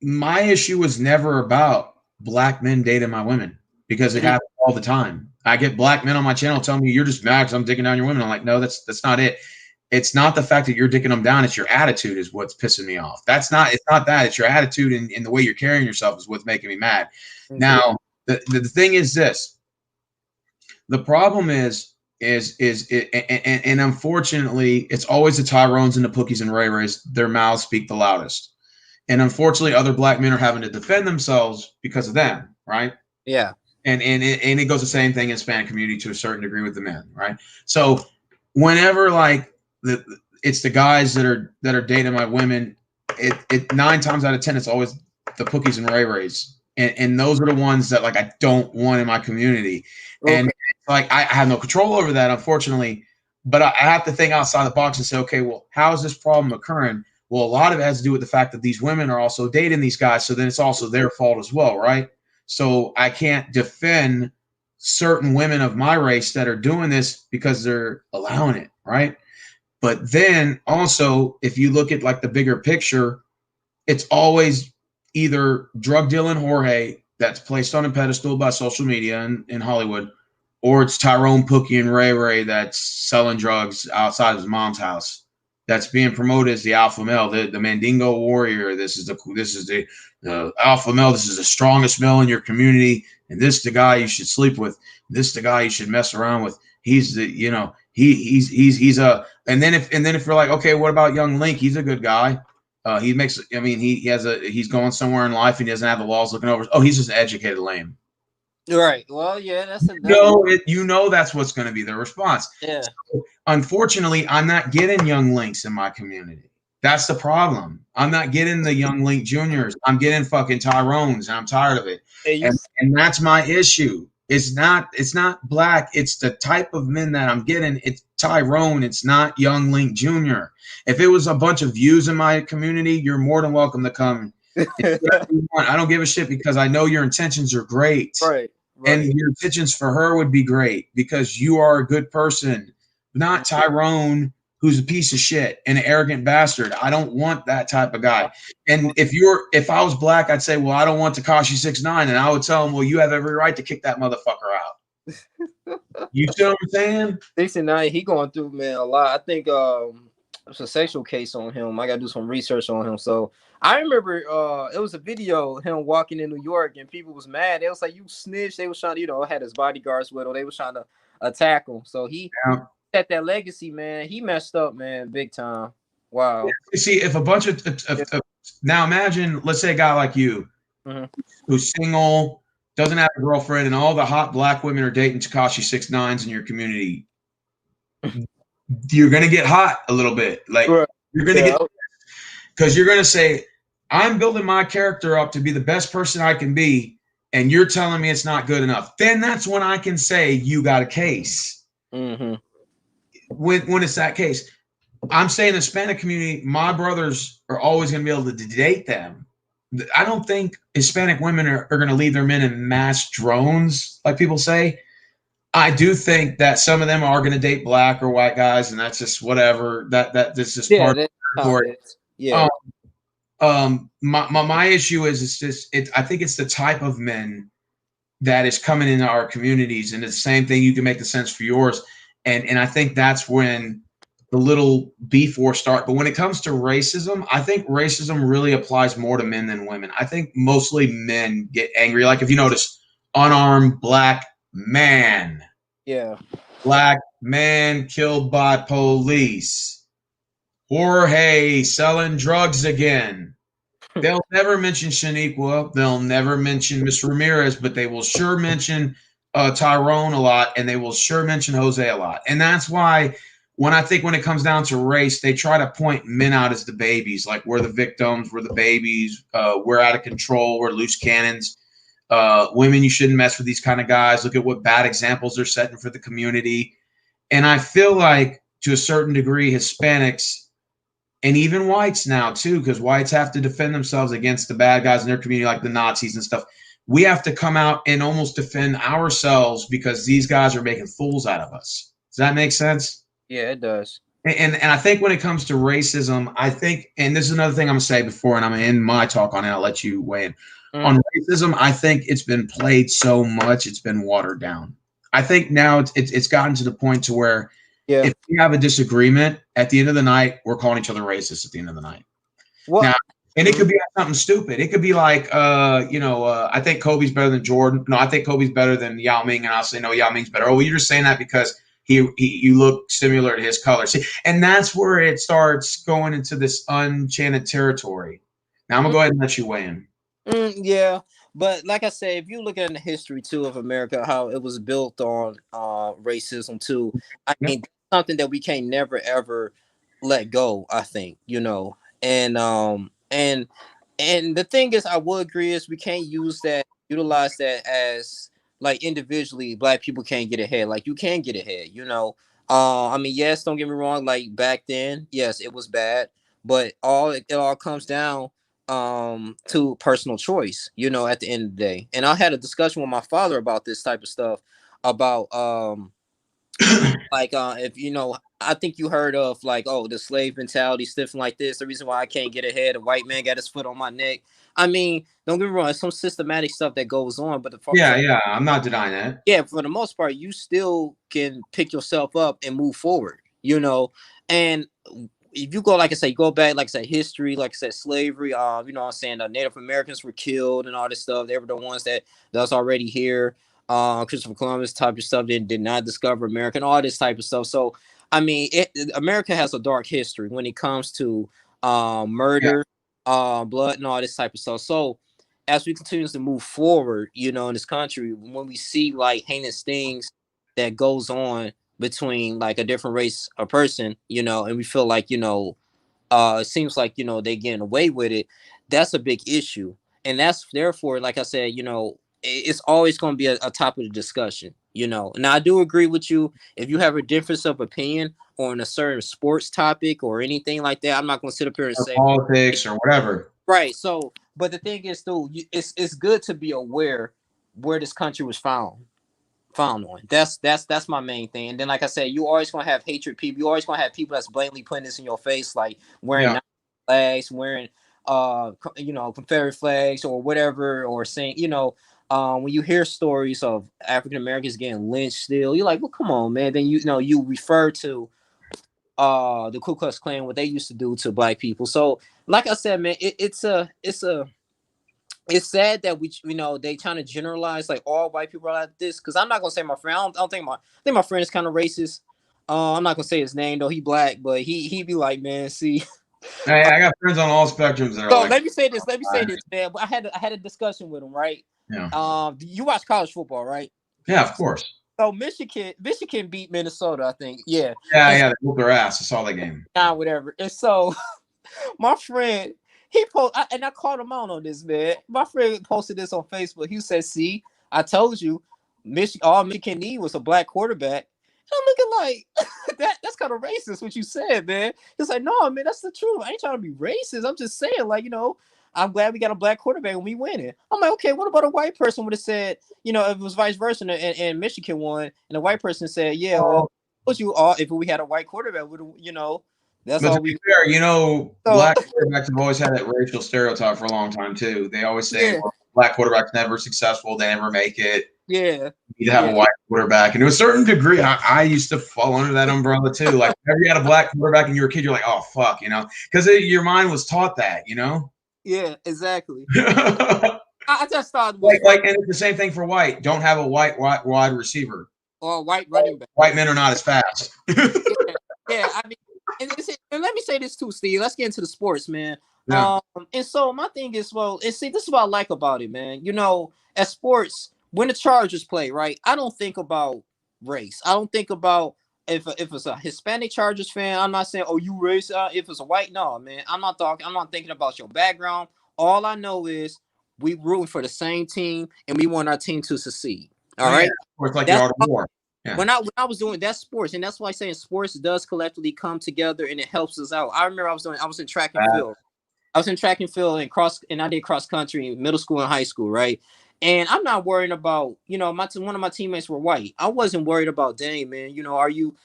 my issue was never about black men dating my women, because it happens all the time. I get black men on my channel telling me you're just mad because I'm dicking down your women. I'm like, no, that's not it. It's not the fact that you're dicking them down. It's your attitude is what's pissing me off. It's not that. It's your attitude and the way you're carrying yourself is what's making me mad. Mm-hmm. Now, the thing is this. The problem is and unfortunately, it's always the Tyrones and the Pookies and Ray Rays. Their mouths speak the loudest, and unfortunately, other black men are having to defend themselves because of them, right? Yeah. And it goes the same thing in the Hispanic community to a certain degree with the men, right? So whenever like it's the guys that are dating my women, it 9 times out of 10 it's always the Pookies and Ray Rays, and those are the ones that like I don't want in my community, Okay. and like I have no control over that, unfortunately. But I have to think outside the box and say, okay, well, how is this problem occurring? Well, a lot of it has to do with the fact that these women are also dating these guys, so then it's also their fault as well, right? So I can't defend certain women of my race that are doing this because they're allowing it, right? But then also, if you look at like the bigger picture, it's always either drug dealing Jorge that's placed on a pedestal by social media in Hollywood, or it's Tyrone Pookie and Ray Ray that's selling drugs outside of his mom's house. That's being promoted as the alpha male, the Mandingo warrior. This is the alpha male. This is the strongest male in your community, and this is the guy you should sleep with. This is the guy you should mess around with. He's the he's a. And then if you're like, okay, what about young Link? He's a good guy. He makes. I mean, he's going somewhere in life and he doesn't have the laws looking over. Oh, he's just an educated lame. Right. Well, yeah, that's a That's what's going to be their response. yeah. So, unfortunately, I'm not getting young Links in my community. That's the problem. I'm not getting the young Link Juniors. I'm getting fucking Tyrones, and I'm tired of it. And that's my issue. It's not black. It's the type of men that I'm getting. It's Tyrone. It's not young Link Jr. If it was a bunch of views in my community, you're more than welcome to come. I don't give a shit because I know your intentions are great. Right. And your intentions for her would be great because you are a good person, not Tyrone, who's a piece of shit and an arrogant bastard. I don't want that type of guy. And if I was black, I'd say, well, I don't want Tekashi 6ix9ine, and I would tell him, well, you have every right to kick that motherfucker out. You see what I'm saying? 6ix9ine, he going through, man, a lot. I think it's a sexual case on him. I gotta do some research on him. So I remember it was a video of him walking in New York and people was mad. They was like, you snitch. They was trying to, had his bodyguards with him. They was trying to attack him. So he set that legacy, man. He messed up, man, big time. Wow. You see, if a bunch of now imagine, let's say a guy like you who's single, doesn't have a girlfriend, and all the hot black women are dating Tekashi 6ix9ines in your community. You're gonna get hot a little bit. Like you're gonna get, because you're gonna say, I'm building my character up to be the best person I can be, and you're telling me it's not good enough. Then that's when I can say you got a case. When it's that case, I'm saying the Hispanic community, my brothers are always going to be able to date them. I don't think Hispanic women are going to leave their men in mass drones, like people say. I do think that some of them are going to date black or white guys, and that's just whatever. That's just part of the story. Yeah. My issue is I think it's the type of men that is coming into our communities, and it's the same thing. You can make the sense for yours, and I think that's when the little beef war start. But when it comes to racism, I think racism really applies more to men than women. I think mostly men get angry. Like if you notice, unarmed black man. Yeah. Black man killed by police. Jorge selling drugs again. They'll never mention Shaniqua. They'll never mention Miss Ramirez, but they will sure mention Tyrone a lot, and they will sure mention Jose a lot. And that's why when it comes down to race, they try to point men out as the babies, like we're the victims, we're the babies, we're out of control, we're loose cannons. Women, you shouldn't mess with these kind of guys. Look at what bad examples they're setting for the community. And I feel like to a certain degree, Hispanics and even whites now too, because whites have to defend themselves against the bad guys in their community, like the Nazis and stuff. We have to come out and almost defend ourselves because these guys are making fools out of us. Does that make sense? Yeah, it does. And I think when it comes to racism, I think, and this is another thing I'm gonna say before, and I'm gonna end my talk on it. I'll let you weigh in. On racism, I think it's been played so much, it's been watered down. I think now it's gotten to the point to where if we have a disagreement, at the end of the night, we're calling each other racist at the end of the night. Well, now, and it could be something stupid. It could be like, I think Kobe's better than Jordan. No, I think Kobe's better than Yao Ming, and I'll say no, Yao Ming's better. Oh, well, you're just saying that because you look similar to his color. See, and that's where it starts going into this unchanted territory. Now I'm gonna go ahead and let you weigh in. Yeah, but like I said, if you look at the history too of America, how it was built on racism too, I Yep. mean, something that we can't never ever let go. I think and the thing is, I will agree is we can't utilize that as like individually, black people can't get ahead. Like you can get ahead, I mean, yes, don't get me wrong. Like back then, yes, it was bad, but it all comes down to personal choice, at the end of the day. And I had a discussion with my father about this type of stuff, about like if I think you heard of like, oh, the slave mentality, stuff like this, the reason why I can't get ahead, a white man got his foot on my neck. I mean, don't get me wrong, it's some systematic stuff that goes on, but Yeah, I'm not denying that. yeah, for the most part, you still can pick yourself up and move forward, and if you go, like I say, go back, like I said, history, like I said, slavery, I'm saying the Native Americans were killed and all this stuff. They were the ones that's already here. Christopher Columbus type of stuff did not discover America and all this type of stuff. So, I mean, America has a dark history when it comes to murder, blood, and all this type of stuff. So, as we continue to move forward, in this country, when we see like heinous things that goes on between like a different race or person, and we feel like, it seems like, they getting away with it, that's a big issue. And that's therefore, like I said, it's always going to be a topic of discussion, And I do agree with you. If you have a difference of opinion on a certain sports topic or anything like that, I'm not going to sit up here and Or say politics or whatever. right. So, but the thing is, though, it's good to be aware where this country was found on. That's my main thing. And then, like I said, you always gonna have hatred people. You always gonna have people that's blatantly putting this in your face, like wearing Yeah. flags, wearing Confederate flags or whatever, or saying, when you hear stories of African Americans getting lynched, still, you're like, well, come on, man. Then you refer to the Ku Klux Klan, what they used to do to black people. So, like I said, man, it's sad that they trying to generalize like all white people are like this. Because I'm not gonna say my friend. I don't think I think my friend is kind of racist. I'm not gonna say his name though. He black, but he be like, man, see. Hey, I got friends on all spectrums that are So like. let me say this. Let me say this, man. I had a discussion with him, right? Yeah. You watch college football, right? Yeah, of course. So Michigan beat Minnesota, I think. Yeah. Yeah, they whooped their ass. I saw the game. Whatever. And so my friend, and I called him out on this, man. My friend posted this on Facebook. He said, "See, I told you, all Michigan need was a black quarterback." I'm looking like that's kind of racist what you said, man. He's like, "No, man, that's the truth. I ain't trying to be racist. I'm just saying, like, I'm glad we got a black quarterback and we winning." I'm like, okay, what about a white person would have said, if it was vice versa and Michigan won, and a white person said, "Yeah, well, you all if we had a white quarterback, would that's But all to be we." fair, black quarterbacks have always had that racial stereotype for a long time too. They always say, Yeah. well, black quarterback's never successful, they never make it. Yeah. You need to have a white quarterback. And to a certain degree, I used to fall under that umbrella too. Like whenever you had a black quarterback and you were a kid, you're like, oh fuck, because your mind was taught that, Yeah, exactly. I just thought and it's the same thing for white. Don't have a white wide receiver. Or white running back. White men are not as fast. Yeah, I mean, and let me say this too, Steve. Let's get into the sports, man. Yeah. And so my thing is, this is what I like about it, man. At sports, when the Chargers play, right? I don't think about race. I don't think about if it's a Hispanic Chargers fan. I'm not saying, oh, you race. If it's a white, no, man. I'm not thinking about your background. All I know is we rooting for the same team, and we want our team to succeed. All right. Yeah. It's like the art of war. Yeah. When I was doing that sports, and that's why I'm saying sports does collectively come together and it helps us out. I remember I was in track and field. I was in track and field and I did cross country in middle school and high school, right? And I'm not worried about, one of my teammates were white. I wasn't worried about, dang, man, are you,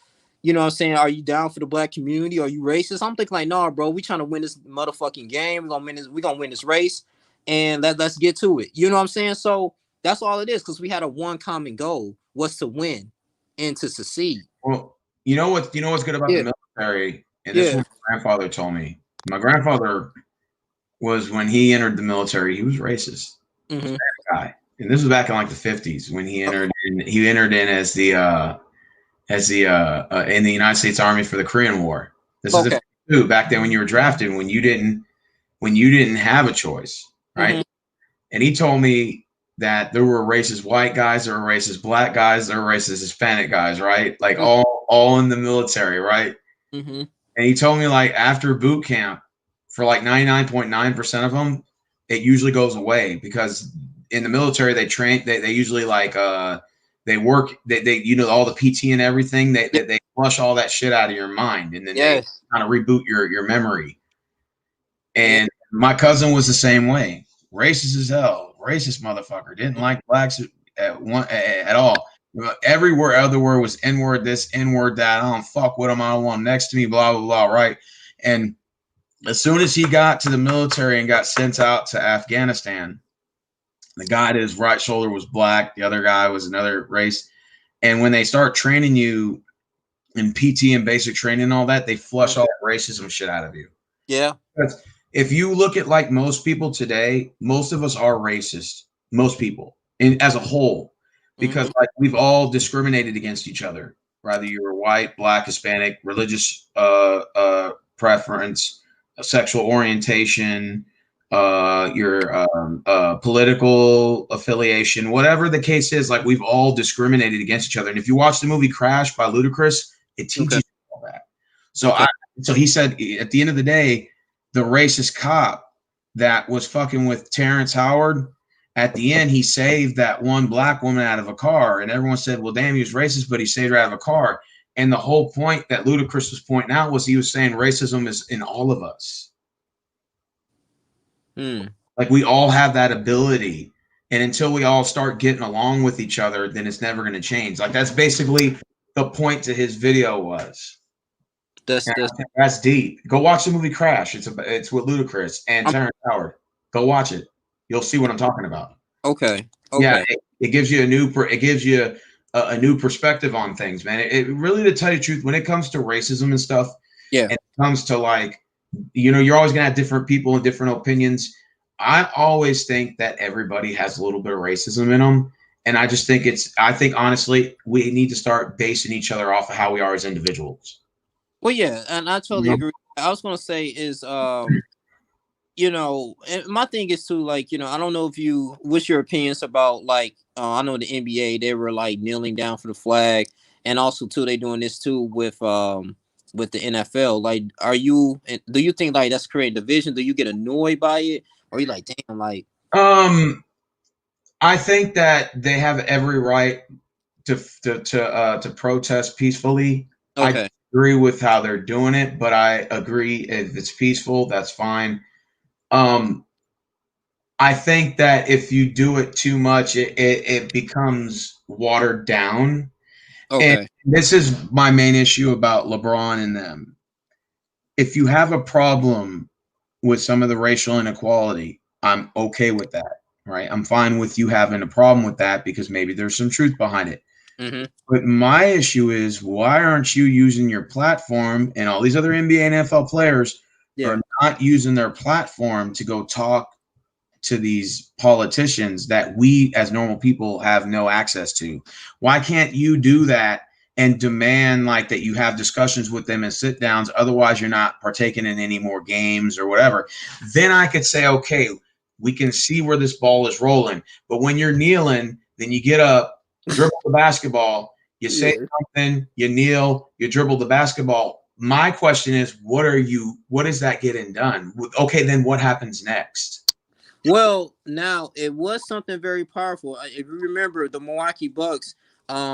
what I'm saying, are you down for the black community? Are you racist? I'm thinking like, nah, bro, we trying to win this motherfucking game. We're gonna win this race, and let's get to it. You know what I'm saying? So that's all it is, because we had a one common goal was to win and to succeed. Well, you know what's good about the military, and this is what my grandfather told me. My grandfather was, when he entered the military, he was racist. Mm-hmm. Guy. And this was back in like the 50s when he entered in. He entered in as the as the in the United States Army for the Korean War. This is Okay. back then when you were drafted, when you didn't have a choice, right? Mm-hmm. And he told me that there were racist white guys, there were racist black guys, there were racist Hispanic guys, right? Like all in the military, right? Mm-hmm. And he told me like after boot camp, for like 99.9% of them, it usually goes away because in the military they train they usually like they work they you know all the PT and everything they flush all that shit out of your mind and then they Yes. kind of reboot your memory. Yeah. And my cousin was the same way. Racist as hell. Racist motherfucker. Didn't like blacks at all. Every word, other word was N word this, N word that. I don't fuck with him. I don't want him next to me, blah, blah, blah, right? And as soon as he got to the military and got sent out to Afghanistan, the guy at his right shoulder was black. The other guy was another race. And when they start training you in PT and basic training and all that, they flush all that racism shit out of you. Yeah. That's, if you look at like most people today, most of us are racist. Most people, as a whole, because like we've all discriminated against each other, whether you're white, black, Hispanic, religious preference, sexual orientation, your political affiliation, whatever the case is. Like we've all discriminated against each other. And if you watch the movie Crash by Ludacris, it teaches you all that. So so he said at the end of the day, the racist cop that was fucking with Terrence Howard, at the end, he saved that one black woman out of a car. And everyone said, well, damn, he was racist, but he saved her out of a car. And the whole point that Ludacris was pointing out was he was saying racism is in all of us. Like we all have that ability. And until we all start getting along with each other, then it's never going to change. Like that's basically the point to his video was. That's deep. Go watch the movie Crash. It's with Ludacris and Terrence Howard. Go watch it. You'll see what I'm talking about. Okay. Yeah, it gives you a new perspective on things, man. It really, to tell you the truth, when it comes to racism and stuff, and it comes to like, you know, you're always gonna have different people and different opinions. I always think that everybody has a little bit of racism in them, and I just think I think honestly, we need to start basing each other off of how we are as individuals. Well, yeah, and I totally agree. I was gonna say is you know, and my thing is too, like, you know, I don't know what's your opinions about like I know the NBA, they were like kneeling down for the flag, and also too they doing this too with the NFL. Like, do you think like that's creating division? Do you get annoyed by it, or are you like, damn, like? I think that they have every right to protest peacefully. Okay. I agree with how they're doing it, but I agree if it's peaceful, that's fine. I think that if you do it too much, it becomes watered down. Okay. And this is my main issue about LeBron and them. If you have a problem with some of the racial inequality, I'm okay with that, right? I'm fine with you having a problem with that because maybe there's some truth behind it. But my issue is, why aren't you using your platform, and all these other NBA and NFL players are not using their platform to go talk to these politicians that we as normal people have no access to? Why can't you do that and demand like that you have discussions with them and sit downs? Otherwise, you're not partaking in any more games or whatever. Then I could say, okay, we can see where this ball is rolling. But when you're kneeling, then you get up, dribble the basketball, you say something, you kneel, you dribble the basketball. My question is, what is that getting done? Okay, then what happens next? Well, now it was something very powerful. If you remember the Milwaukee Bucks,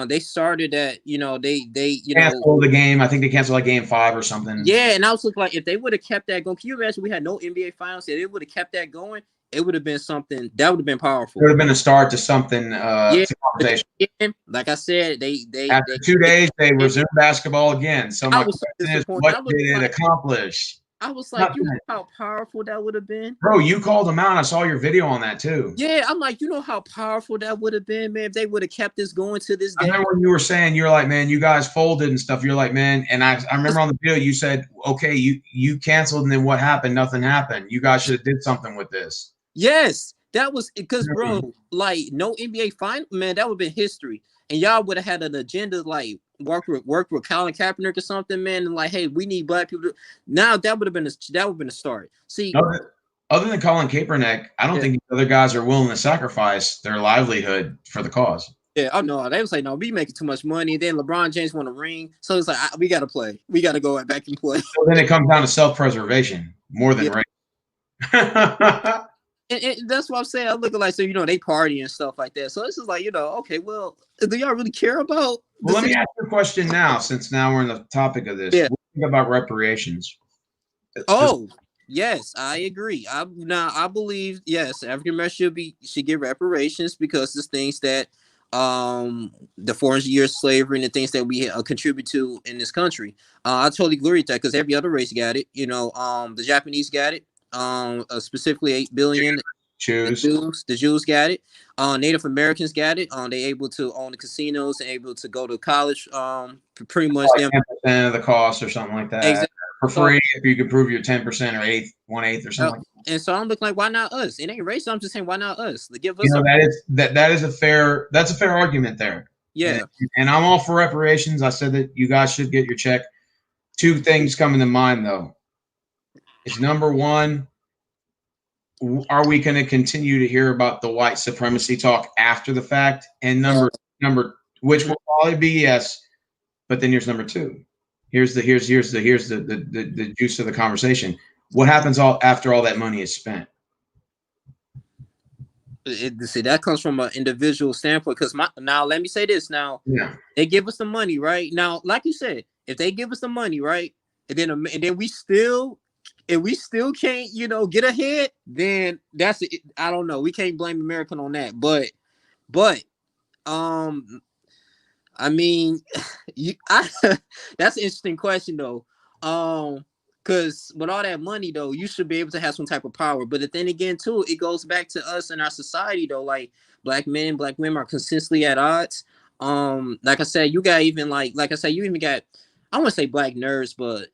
they started at, you know, they canceled the game. I think they canceled like game 5 or something. Yeah, and I was looking like, if they would have kept that going, can you imagine we had no NBA finals? If they would have kept that going, it would have been something that would have been powerful. It would have been a start to something. Like I said, they after 2 days they resumed basketball again. So my question is, what did it accomplish? I was like, you know how powerful that would have been? Bro, you called them out. I saw your video on that too. Yeah, I'm like, you know how powerful that would have been, man, if they would have kept this going to this day. I remember when you were saying, you're like, man, you guys folded and stuff. You're like, man, and I remember on the video you said, okay, you canceled, and then what happened? Nothing happened. You guys should have did something with this. Yes, that was because, bro, like no NBA final, man, that would have been history. And y'all would have had an agenda like, work with Colin Kaepernick or something, man, and like, hey, we need black people. Now that would have been a start. See, other than Colin Kaepernick, I don't think these other guys are willing to sacrifice their livelihood for the cause. Yeah, oh no, they was like, no, we making too much money. And then LeBron James won a ring, so it's like we got to play. We got to go back and play. So then it comes down to self-preservation more than race. And that's what I'm saying. I look at like, so they party and stuff like that. So it's just like, okay, well, do y'all really care about? Well, let me ask you a question now, since now we're in the topic of this. Yeah. What do you think about reparations? Oh, yes, I agree. I believe yes, African Americans should get reparations because it's things that the 400 years of slavery and the things that we contribute to in this country. I totally agree with that because every other race got it. The Japanese got it. Specifically 8 billion. The Jews got it. Native Americans got it. They able to own the casinos and able to go to college. Pretty much like 10% of the cost or something like that. Exactly. For free, if you can prove you're 10% or 1/8 or something. Like that. And so I'm looking like, why not us? It ain't racist. I'm just saying, why not us? Give us. That is a fair argument there. Yeah. And I'm all for reparations. I said that you guys should get your check. 2 things come to mind though. It's number one, are we going to continue to hear about the white supremacy talk after the fact? And number, which will probably be yes, but then here's number 2. Here's the juice of the conversation. What happens after all that money is spent? See, that comes from an individual standpoint. Because now, let me say this. Now, they give us the money, right? Now, like you said, if they give us the money, right, and then we still can't, get ahead, then that's it. I don't know. We can't blame America on that. But, I mean, that's an interesting question though. Because with all that money though, you should be able to have some type of power. But then again, too, it goes back to us and our society though. Like black men, black women are consistently at odds. Like I said, you got even like I said, you even got, I want to say black nerds, but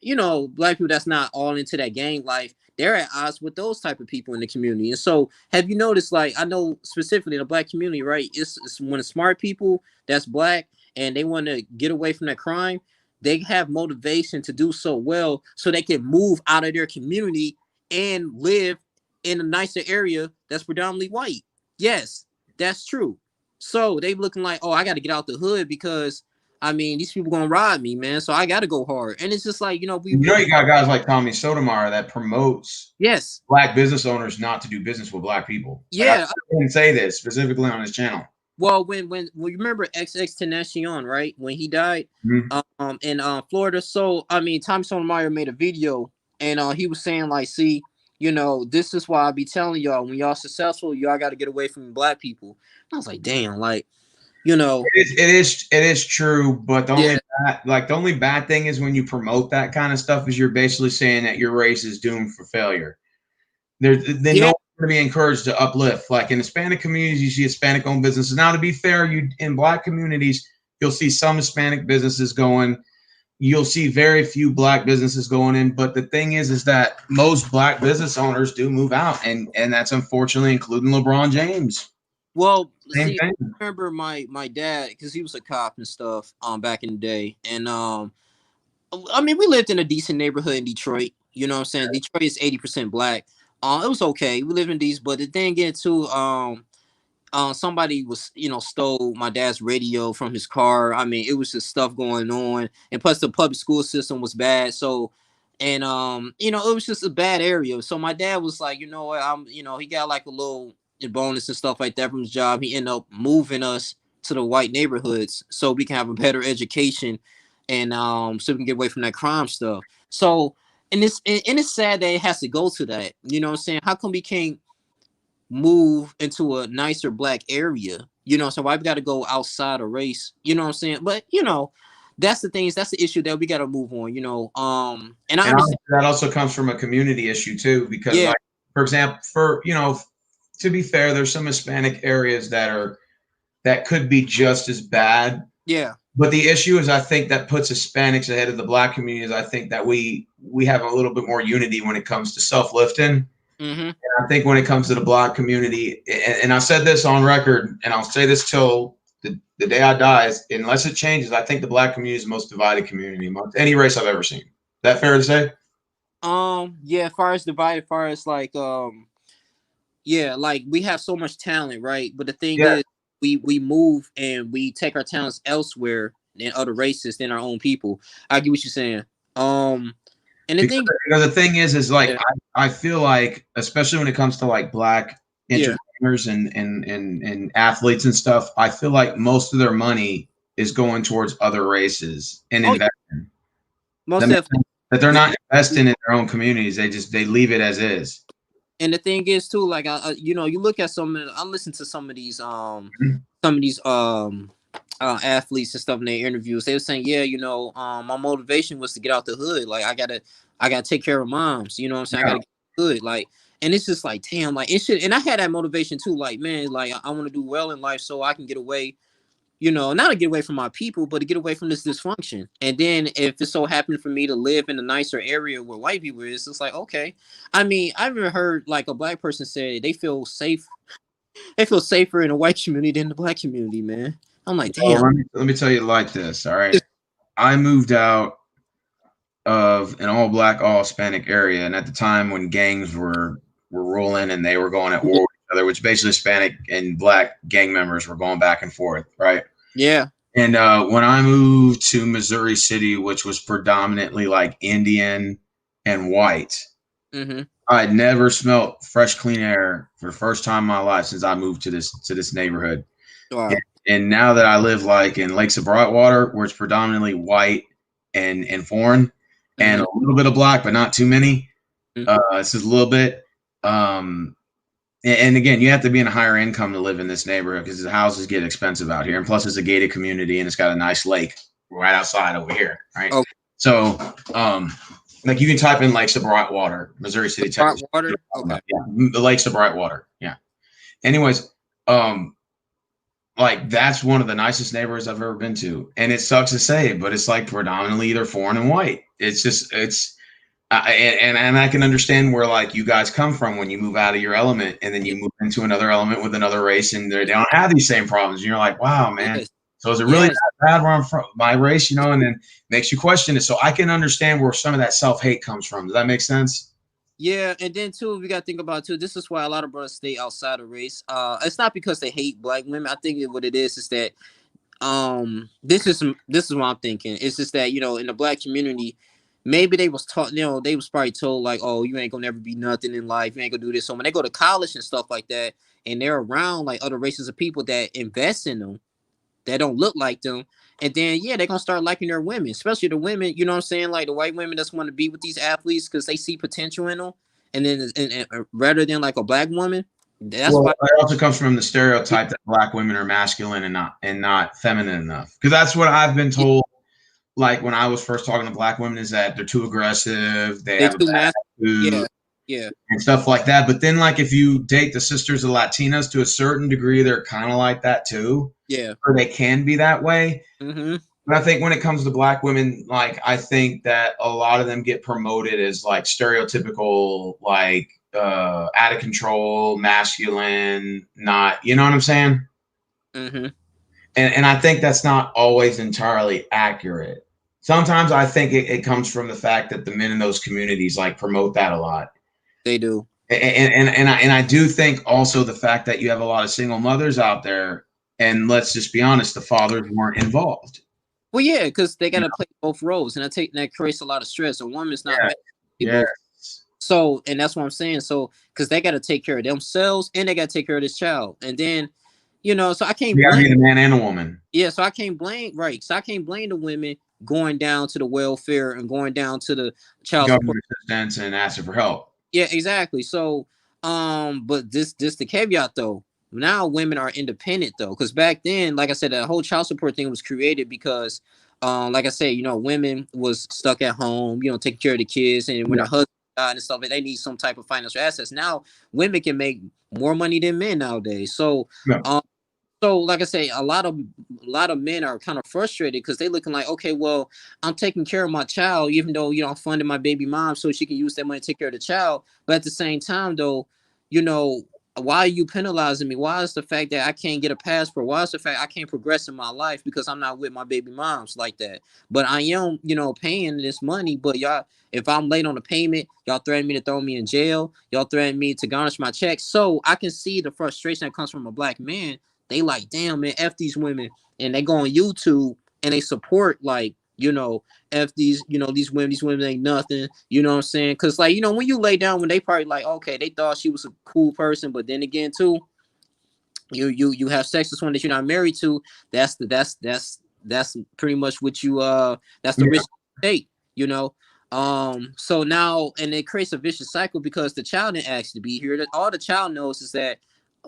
black people that's not all into that gang life, they're at odds with those type of people in the community. And so have you noticed, like, I know specifically in the black community, right? It's when the smart people that's black and they want to get away from that crime, they have motivation to do so well so they can move out of their community and live in a nicer area that's predominantly white. Yes, that's true. So they looking like, oh, I got to get out the hood because these people gonna rob me, man. So I gotta go hard. And it's just like, you got guys like Tommy Sotomayor that promotes black business owners not to do business with black people. Yeah, like, I didn't say this specifically on his channel. Well, when you remember XXXTentacion, right? When he died, in Florida. So Tommy Sotomayor made a video, and he was saying like, see, this is why I be telling y'all when y'all successful, y'all got to get away from black people. And I was like, damn, like. It is true, but the only bad thing is when you promote that kind of stuff is you're basically saying that your race is doomed for failure. No one's going to be encouraged to uplift. Like in Hispanic communities, you see Hispanic-owned businesses. Now, to be fair, in black communities, you'll see some Hispanic businesses going. You'll see very few black businesses going in. But the thing is that most black business owners do move out, and that's unfortunately including LeBron James. Well, see, I remember my dad, because he was a cop and stuff back in the day. And we lived in a decent neighborhood in Detroit. You know what I'm saying? Detroit is 80% black. It was okay. We lived in these, but the thing again too, somebody was, stole my dad's radio from his car. It was just stuff going on. And plus the public school system was bad. So, and it was just a bad area. So my dad was like, you know what, he got like a little bonus and stuff like that from his job. He ended up moving us to the white neighborhoods so we can have a better education and so we can get away from that crime stuff. So and it's sad that it has to go to that. You know what I'm saying? How come we can't move into a nicer black area? So why we got to go outside of race? You know what I'm saying? But that's the things. That's the issue that we got to move on. And I understand that also comes from a community issue too, because like, for example, to be fair, there's some Hispanic areas that could be just as bad. Yeah. But the issue is, I think that puts Hispanics ahead of the black communities. I think that we have a little bit more unity when it comes to self-lifting. Mm-hmm. And I think when it comes to the black community, and I said this on record, and I'll say this till the day I die, unless it changes, I think the black community is the most divided community amongst any race I've ever seen. Is that fair to say? Yeah, as far as divided, as far as like yeah, like we have so much talent, right? But the thing Yeah. is, we move and we take our talents elsewhere than other races, than our own people. I get what you're saying. And the thing, Because the thing is like yeah, I feel like, especially when it comes to like black yeah. entertainers and athletes and stuff, I feel like most of their money is going towards other races and Oh, yeah, investing. most That makes definitely. sense? That they're Yeah. not investing in their own communities. They leave it as is. And the thing is too, like you know, you look at I listen to Mhm. some of these athletes and stuff in their interviews. They were saying, yeah, you know, my motivation was to get out the hood. Like I gotta take care of moms. You know what I'm saying? I Yeah. gotta get good. Like, and it's just like, damn, like it should. And I had that motivation too. Like, man, like I want to do well in life so I can get away. You know, not to get away from my people, but to get away from this dysfunction. And then if it so happened for me to live in a nicer area where white people is, it's like, okay. I mean, I've ever heard like a black person say they feel safe. They feel safer in the white community than the black community, man. I'm like, Well, damn. let me tell you like this. All right. I moved out of an all black, all Hispanic area, and at the time when gangs were rolling and they were going at war with each other, which basically Hispanic and black gang members were going back and forth, right? Yeah. And when I moved to Missouri City, which was predominantly like Indian and white, Mm-hmm. I had never smelt fresh, clean air for the first time in my life since I moved to this neighborhood. And, Wow. and now that I live like in Lakes of Brightwater, where it's predominantly white and foreign, and Mm-hmm. a little bit of black, but not too many. Mm-hmm. This is a little bit. And again, you have to be in a higher income to live in this neighborhood because the houses get expensive out here. And plus, it's a gated community and it's got a nice lake right outside over here, right? Oh, So, like you can type in Lakes of Brightwater, Missouri City, hot Texas. water. Okay. Yeah, the Lakes of Brightwater. Yeah. Anyways, like that's one of the nicest neighborhoods I've ever been to, and it sucks to say, but it's like predominantly either foreign and white. It's just and I can understand where like you guys come from when you move out of your element and then you move into another element with another race and they don't have these same problems. And you're like, wow, man. Yes. So is it really Yes. that bad where I'm from, my race, you know? And then makes you question it. So I can understand where some of that self hate comes from. Does that make sense? Yeah, and then too, we gotta think about too. This is why a lot of brothers stay outside of race. It's not because they hate black women. I think what it is that this is what I'm thinking. It's just that, you know, in the black community, maybe they was taught, you know, they was probably told like, oh, you ain't gonna never be nothing in life, you ain't gonna do this. So when they go to college and stuff like that, and they're around like other races of people that invest in them, that don't look like them, and then yeah, they're gonna start liking their women, especially the women, you know what I'm saying, like the white women that's want to be with these athletes because they see potential in them, and then rather than like a black woman, that's Well, why. it also comes from the stereotype that black women are masculine and not feminine enough. Because that's what I've been Yeah, told. Like when I was first talking to black women, is that they're too aggressive, they they have a too bad mass. attitude Yeah, yeah, and stuff like that. But then, like if you date the sisters of Latinas to a certain degree, they're kind of like that too, yeah. or they can be that way. Mm-hmm. But I think when it comes to black women, like I think that a lot of them get promoted as like stereotypical, like out of control, masculine, not, you know what I'm saying? Mm-hmm. And I think that's not always entirely accurate. Sometimes I think it comes from the fact that the men in those communities like promote that a lot. They do. And I do think also the fact that you have a lot of single mothers out there, and let's just be honest, the fathers weren't involved. Well, yeah, because they You gotta know? play both roles, and I think that creates a lot of stress. A woman's not Yeah. meant to play Yeah. both. So, and that's what I'm saying. So, because they gotta take care of themselves and they gotta take care of this child, and then, you know, so I can't You got to blame. be the man and a woman. Yeah, so I can't blame, right? So I can't blame the women going down to the welfare and going down to the child support. Government assistance and asking for help. Yeah, exactly. So, but this the caveat though. Now women are independent though, because back then, like I said, that whole child support thing was created because, like I said, you know, women was stuck at home, you know, taking care of the kids, and when Yeah. their husband died and stuff, they need some type of financial assets. Now women can make more money than men nowadays. So, Yeah. so like I say, a lot of men are kind of frustrated because they looking like, okay, well, I'm taking care of my child, even though you know I'm funding my baby mom so she can use that money to take care of the child. But at the same time, though, you know, why are you penalizing me? Why is the fact that I can't get a passport? Why is the fact I can't progress in my life because I'm not with my baby moms like that? But I am, paying this money. But y'all, if I'm late on the payment, y'all threaten me to throw me in jail. Y'all threaten me to garnish my check. So I can see the frustration that comes from a black man. They like, damn man, F these women. And they go on YouTube and they support like, F these women ain't nothing, you know what I'm saying? Cause like, when you lay down, when they probably like, okay, they thought she was a cool person, but then again too, you have sex with someone that you're not married to, that's pretty much what you that's the risk you take, so now, and it creates a vicious cycle because the child didn't ask to be here. All the child knows is that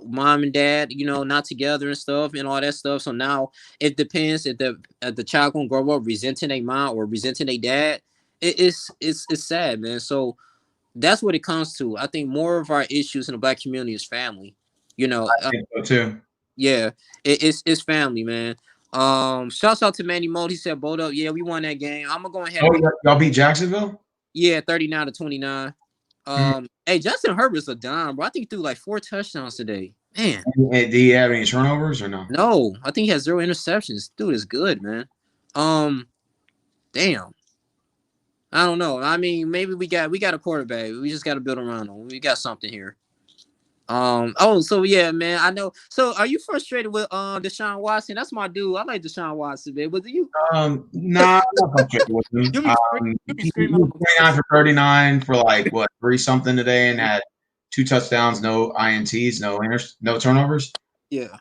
mom and dad, not together and stuff and all that stuff. So now it depends if the child gonna grow up resenting their mom or resenting their dad. It's sad, man. So that's what it comes to. I think more of our issues in the black community is family. I think so too. Yeah, it's family, man. Shouts out to Manny Mold. He said, "Bold up, yeah, we won that game." I'm gonna go ahead. Y'all beat Jacksonville? Yeah, 39-29. Hey, Justin Herbert's a dime, bro. I think he threw like 4 touchdowns today. Man, did he have any turnovers or no? No, I think he has 0 interceptions. Dude is good, man. Damn. I don't know. I mean, maybe we got a quarterback. We just got to build around him. We got something here. So yeah, man. I know. So are you frustrated with Deshaun Watson? That's my dude. I like Deshaun Watson, man. But you Nah, I'm not frustrated with him. He was 29 for 39 for like what, 3 something today, and had 2 touchdowns, no INTs, no turnovers. Yeah.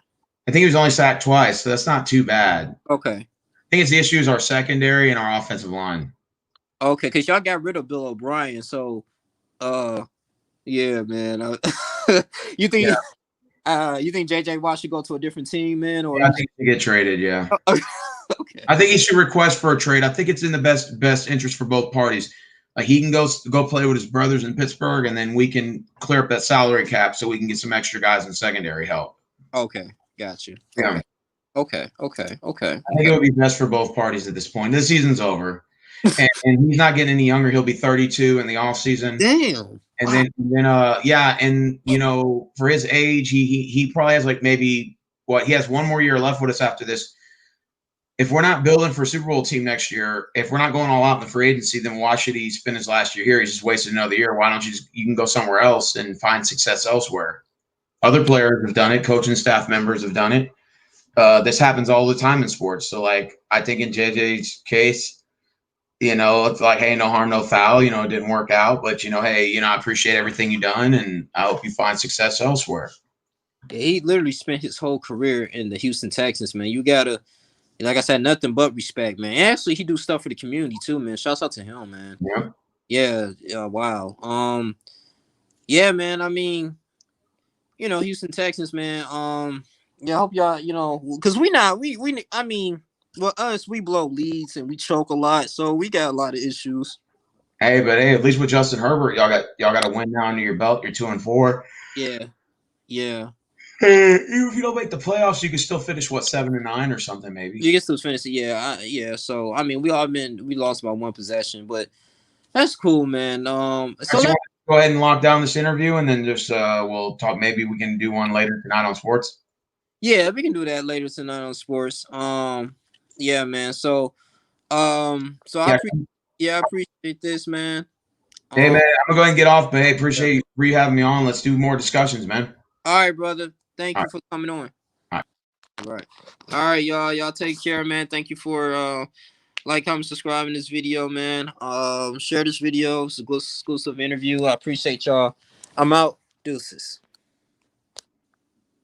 I think he was only sacked twice, so that's not too bad. Okay. I think it's the issues our secondary and our offensive line. Okay, because y'all got rid of Bill O'Brien, so yeah, man. You think JJ Watt should go to a different team, man? Or I think he get traded, yeah. Okay. I think he should request for a trade. I think it's in the best interest for both parties. Like he can go play with his brothers in Pittsburgh, and then we can clear up that salary cap so we can get some extra guys in secondary help. Okay, got you. Yeah. Okay. I think it would be best for both parties at this point. This season's over, and he's not getting any younger. He'll be 32 in the off season. Damn. And then yeah, and for his age, he probably has like maybe he has 1 more year left with us after this. If we're not building for a Super Bowl team next year, if we're not going all out in the free agency, then why should he spend his last year here? He's just wasted another year. Why don't you can go somewhere else and find success elsewhere? Other players have done it. Coaching staff members have done it. This happens all the time in sports. So, like, I think in JJ's case, it's like, hey, no harm, no foul. It didn't work out. But, hey, I appreciate everything you've done, and I hope you find success elsewhere. Yeah, he literally spent his whole career in the Houston Texans, man. You got to, like I said, nothing but respect, man. Actually, he do stuff for the community, too, man. Shouts out to him, man. Yeah. Wow. Yeah, man. I mean, Houston Texans, man. Yeah, I hope y'all, because we blow leads and we choke a lot, so we got a lot of issues. Hey, but at least with Justin Herbert, y'all got a win now under your belt. You're 2-4. Yeah. Even if you don't make the playoffs, you can still finish 7-9 or something, maybe. You can still finish it, yeah. So I mean, we lost by 1 possession, but that's cool, man. So let's go ahead and lock down this interview, and then just we'll talk. Maybe we can do one later tonight on sports. Yeah, we can do that later tonight on sports. Yeah, man. So I appreciate this, man. Hey, man, I'm gonna go ahead and get off, but hey, appreciate you having me on. Let's do more discussions, man. All right, brother. Thank you for coming on. All right, y'all. Y'all take care, man. Thank you for like, comment, subscribing this video, man. Share this video. It's an exclusive interview. I appreciate y'all. I'm out. Deuces.